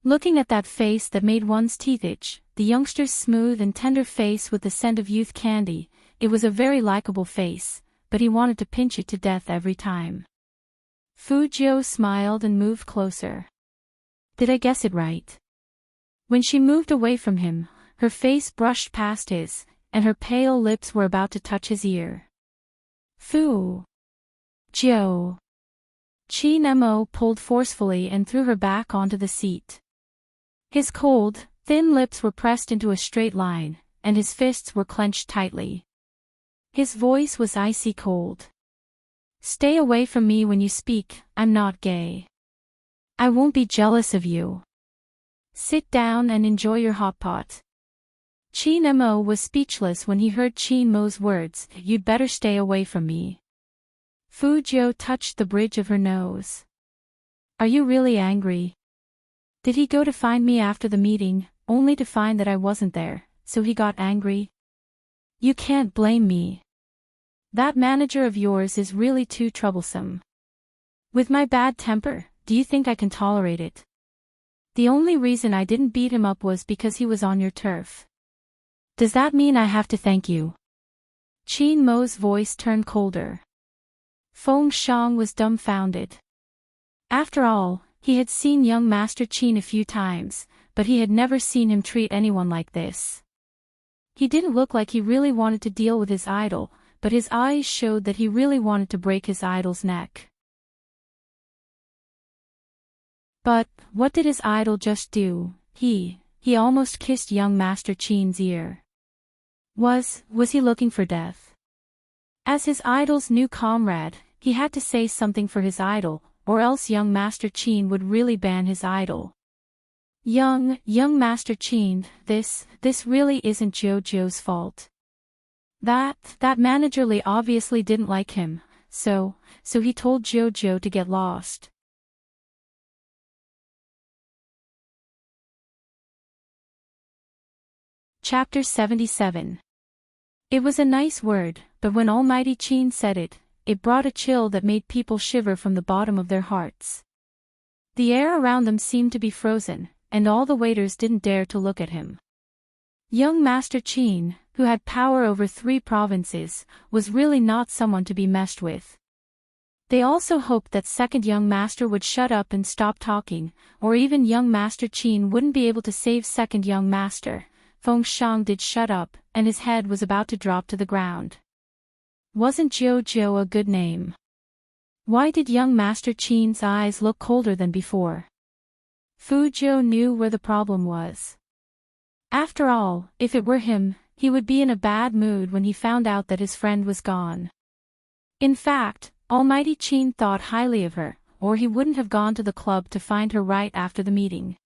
Looking at that face that made one's teeth itch, the youngster's smooth and tender face with the scent of youth candy, it was a very likable face, but he wanted to pinch it to death every time. Fu Jiu smiled and moved closer. Did I guess it right? When she moved away from him, her face brushed past his, and her pale lips were about to touch his ear. Fu Jiu. Qin Mo pulled forcefully and threw her back onto the seat. His cold, thin lips were pressed into a straight line, and his fists were clenched tightly. His voice was icy cold. Stay away from me when you speak, I'm not gay. I won't be jealous of you. Sit down and enjoy your hot pot. Qin Mo was speechless when he heard Qin Mo's words, you'd better stay away from me. Fu Jiu touched the bridge of her nose. Are you really angry? Did he go to find me after the meeting, only to find that I wasn't there, so he got angry? You can't blame me. That manager of yours is really too troublesome. With my bad temper, do you think I can tolerate it? The only reason I didn't beat him up was because he was on your turf. Does that mean I have to thank you? Qin Mo's voice turned colder. Feng Shang was dumbfounded. After all, he had seen young Master Qin a few times, but he had never seen him treat anyone like this. He didn't look like he really wanted to deal with his idol, but his eyes showed that he really wanted to break his idol's neck. But, what did his idol just do? He almost kissed young Master Qin's ear. Was he looking for death? As his idol's new comrade, he had to say something for his idol, or else young Master Qin would really ban his idol. Young Master Qin, this really isn't Jojo's fault. That managerly obviously didn't like him, so he told Jojo to get lost. Chapter 77. It was a nice word, but when almighty Qin said it, it brought a chill that made people shiver from the bottom of their hearts. The air around them seemed to be frozen, and all the waiters didn't dare to look at him. Young Master Qin, who had power over 3 provinces, was really not someone to be messed with. They also hoped that second young master would shut up and stop talking, or even young Master Qin wouldn't be able to save second young master. Feng Shang did shut up, and his head was about to drop to the ground. Wasn't Jiu a good name? Why did young Master Qin's eyes look colder than before? Fu Jiu knew where the problem was. After all, if it were him, he would be in a bad mood when he found out that his friend was gone. In fact, Almighty Qin thought highly of her, or he wouldn't have gone to the club to find her right after the meeting.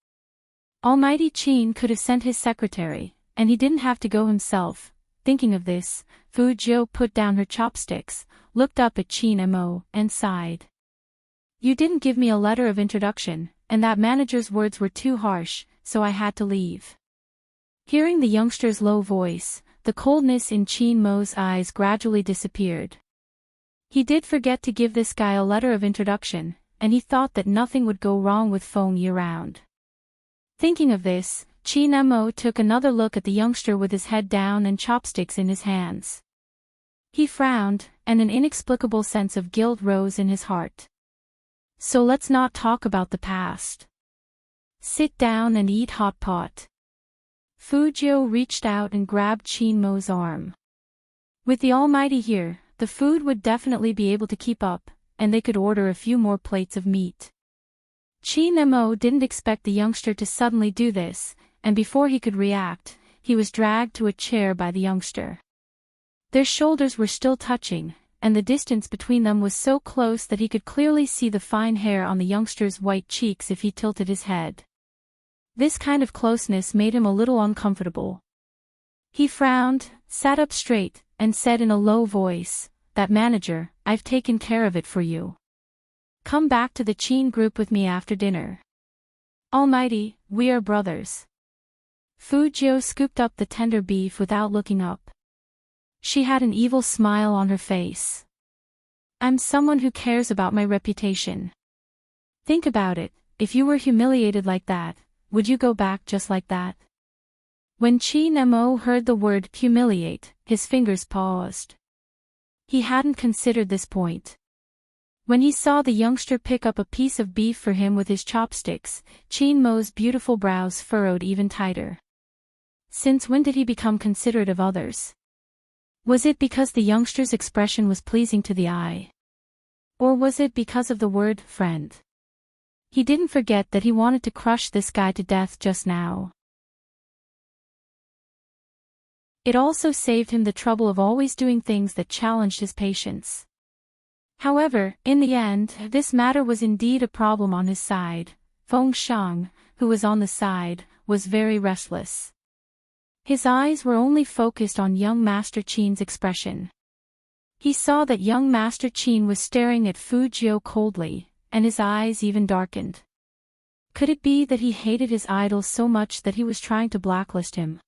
Almighty Qin could have sent his secretary, and he didn't have to go himself. Thinking of this, Fu Jiu put down her chopsticks, looked up at Qin Mo, and sighed. You didn't give me a letter of introduction, and that manager's words were too harsh, so I had to leave. Hearing the youngster's low voice, the coldness in Qin Mo's eyes gradually disappeared. He did forget to give this guy a letter of introduction, and he thought that nothing would go wrong with Feng year-round. Thinking of this, Qin Mo took another look at the youngster with his head down and chopsticks in his hands. He frowned, and an inexplicable sense of guilt rose in his heart. So let's not talk about the past. Sit down and eat hot pot. Fu Jiu reached out and grabbed Qin Mo's arm. With the Almighty here, the food would definitely be able to keep up, and they could order a few more plates of meat. Qin Mo didn't expect the youngster to suddenly do this, and before he could react, he was dragged to a chair by the youngster. Their shoulders were still touching, and the distance between them was so close that he could clearly see the fine hair on the youngster's white cheeks if he tilted his head. This kind of closeness made him a little uncomfortable. He frowned, sat up straight, and said in a low voice, "That manager, I've taken care of it for you. Come back to the Qin group with me after dinner. Almighty, we are brothers." Fu Jiu scooped up the tender beef without looking up. She had an evil smile on her face. I'm someone who cares about my reputation. Think about it, if you were humiliated like that, would you go back just like that? When Qin Mo heard the word humiliate, his fingers paused. He hadn't considered this point. When he saw the youngster pick up a piece of beef for him with his chopsticks, Qin Mo's beautiful brows furrowed even tighter. Since when did he become considerate of others? Was it because the youngster's expression was pleasing to the eye? Or was it because of the word friend? He didn't forget that he wanted to crush this guy to death just now. It also saved him the trouble of always doing things that challenged his patience. However, in the end, this matter was indeed a problem on his side. Feng Shang, who was on the side, was very restless. His eyes were only focused on young Master Qin's expression. He saw that young Master Qin was staring at Fu Jiu coldly, and his eyes even darkened. Could it be that he hated his idol so much that he was trying to blacklist him?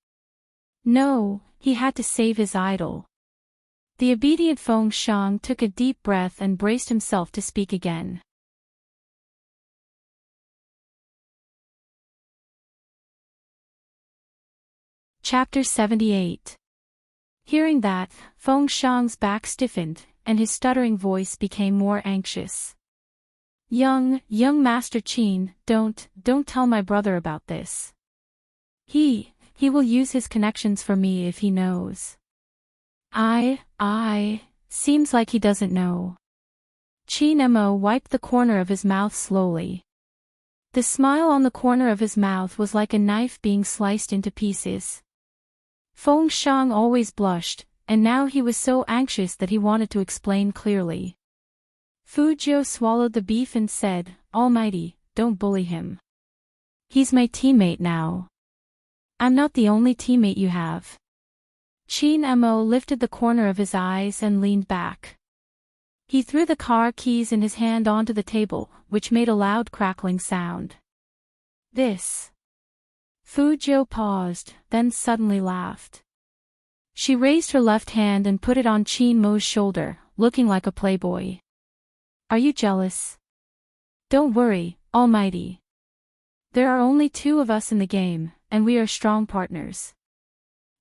No, he had to save his idol. The obedient Feng Shang took a deep breath and braced himself to speak again. Chapter 78. Hearing that, Feng Shang's back stiffened, and his stuttering voice became more anxious. Young Master Qin, don't tell my brother about this. He will use his connections for me if he knows. Seems like he doesn't know. Qin Mo wiped the corner of his mouth slowly. The smile on the corner of his mouth was like a knife being sliced into pieces. Feng Shang always blushed, and now he was so anxious that he wanted to explain clearly. Fu Jiu swallowed the beef and said, Almighty, don't bully him. He's my teammate now. I'm not the only teammate you have. Qin Mo lifted the corner of his eyes and leaned back. He threw the car keys in his hand onto the table, which made a loud crackling sound. This. Fu Jiu paused, then suddenly laughed. She raised her left hand and put it on Qin Mo's shoulder, looking like a playboy. Are you jealous? Don't worry, Almighty. There are only two of us in the game, and we are strong partners.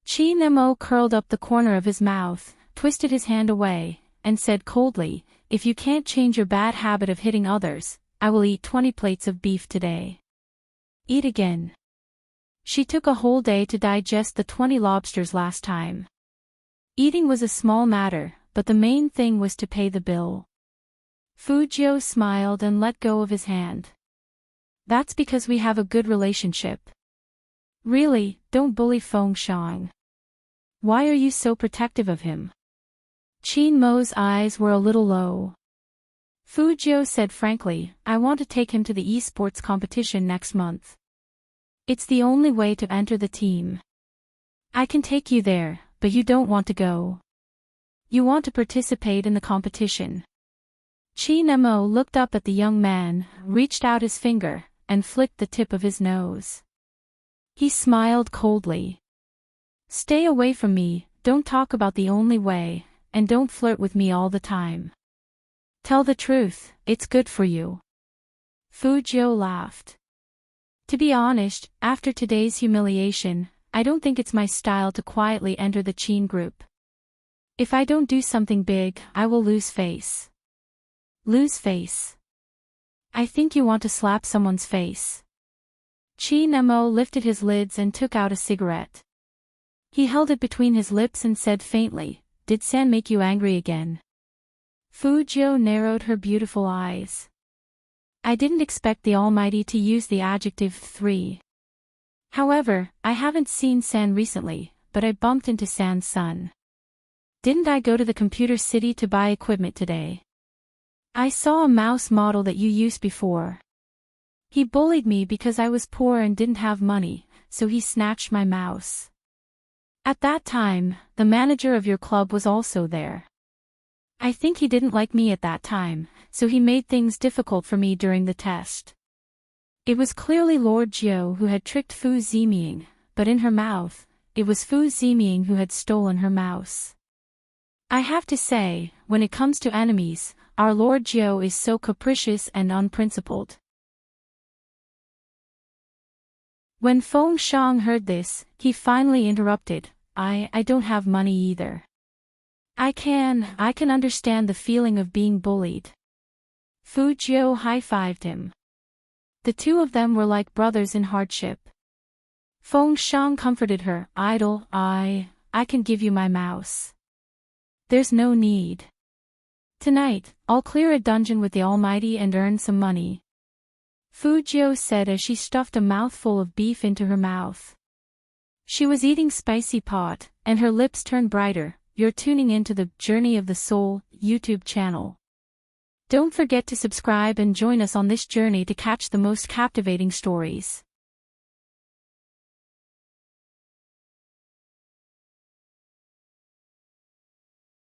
Chi Nemo curled up the corner of his mouth, twisted his hand away, and said coldly, if you can't change your bad habit of hitting others, I will eat 20 plates of beef today. Eat again. She took a whole day to digest the 20 lobsters last time. Eating was a small matter, but the main thing was to pay the bill. Fujio smiled and let go of his hand. That's because we have a good relationship. Really, don't bully Feng Shang. Why are you so protective of him? Qin Mo's eyes were a little low. Fujio said frankly, I want to take him to the esports competition next month. It's the only way to enter the team. I can take you there, but you don't want to go. You want to participate in the competition. Chi Nemo looked up at the young man, reached out his finger, and flicked the tip of his nose. He smiled coldly. Stay away from me, don't talk about the only way, and don't flirt with me all the time. Tell the truth, it's good for you. Fujio laughed. To be honest, after today's humiliation, I don't think it's my style to quietly enter the Qin group. If I don't do something big, I will lose face. Lose face? I think you want to slap someone's face. Chi Nemo lifted his lids and took out a cigarette. He held it between his lips and said faintly, Did San make you angry again? Fujio narrowed her beautiful eyes. I didn't expect the Almighty to use the adjective 3. However, I haven't seen San recently, but I bumped into San's son. Didn't I go to the computer city to buy equipment today? I saw a mouse model that you used before. He bullied me because I was poor and didn't have money, so he snatched my mouse. At that time, the manager of your club was also there. I think he didn't like me at that time, so he made things difficult for me during the test. It was clearly Lord Jiu who had tricked Fu Ziming, but in her mouth, it was Fu Ziming who had stolen her mouse. I have to say, when it comes to enemies, our Lord Jiu is so capricious and unprincipled. When Feng Shang heard this, he finally interrupted, I don't have money either. I can understand the feeling of being bullied. Fujio high-fived him. The two of them were like brothers in hardship. Feng Shang comforted her, idle, I can give you my mouse. There's no need. Tonight, I'll clear a dungeon with the Almighty and earn some money. Fujio said as she stuffed a mouthful of beef into her mouth. She was eating spicy pot, and her lips turned brighter. You're tuning into the Journey of the Soul YouTube channel. Don't forget to subscribe and join us on this journey to catch the most captivating stories.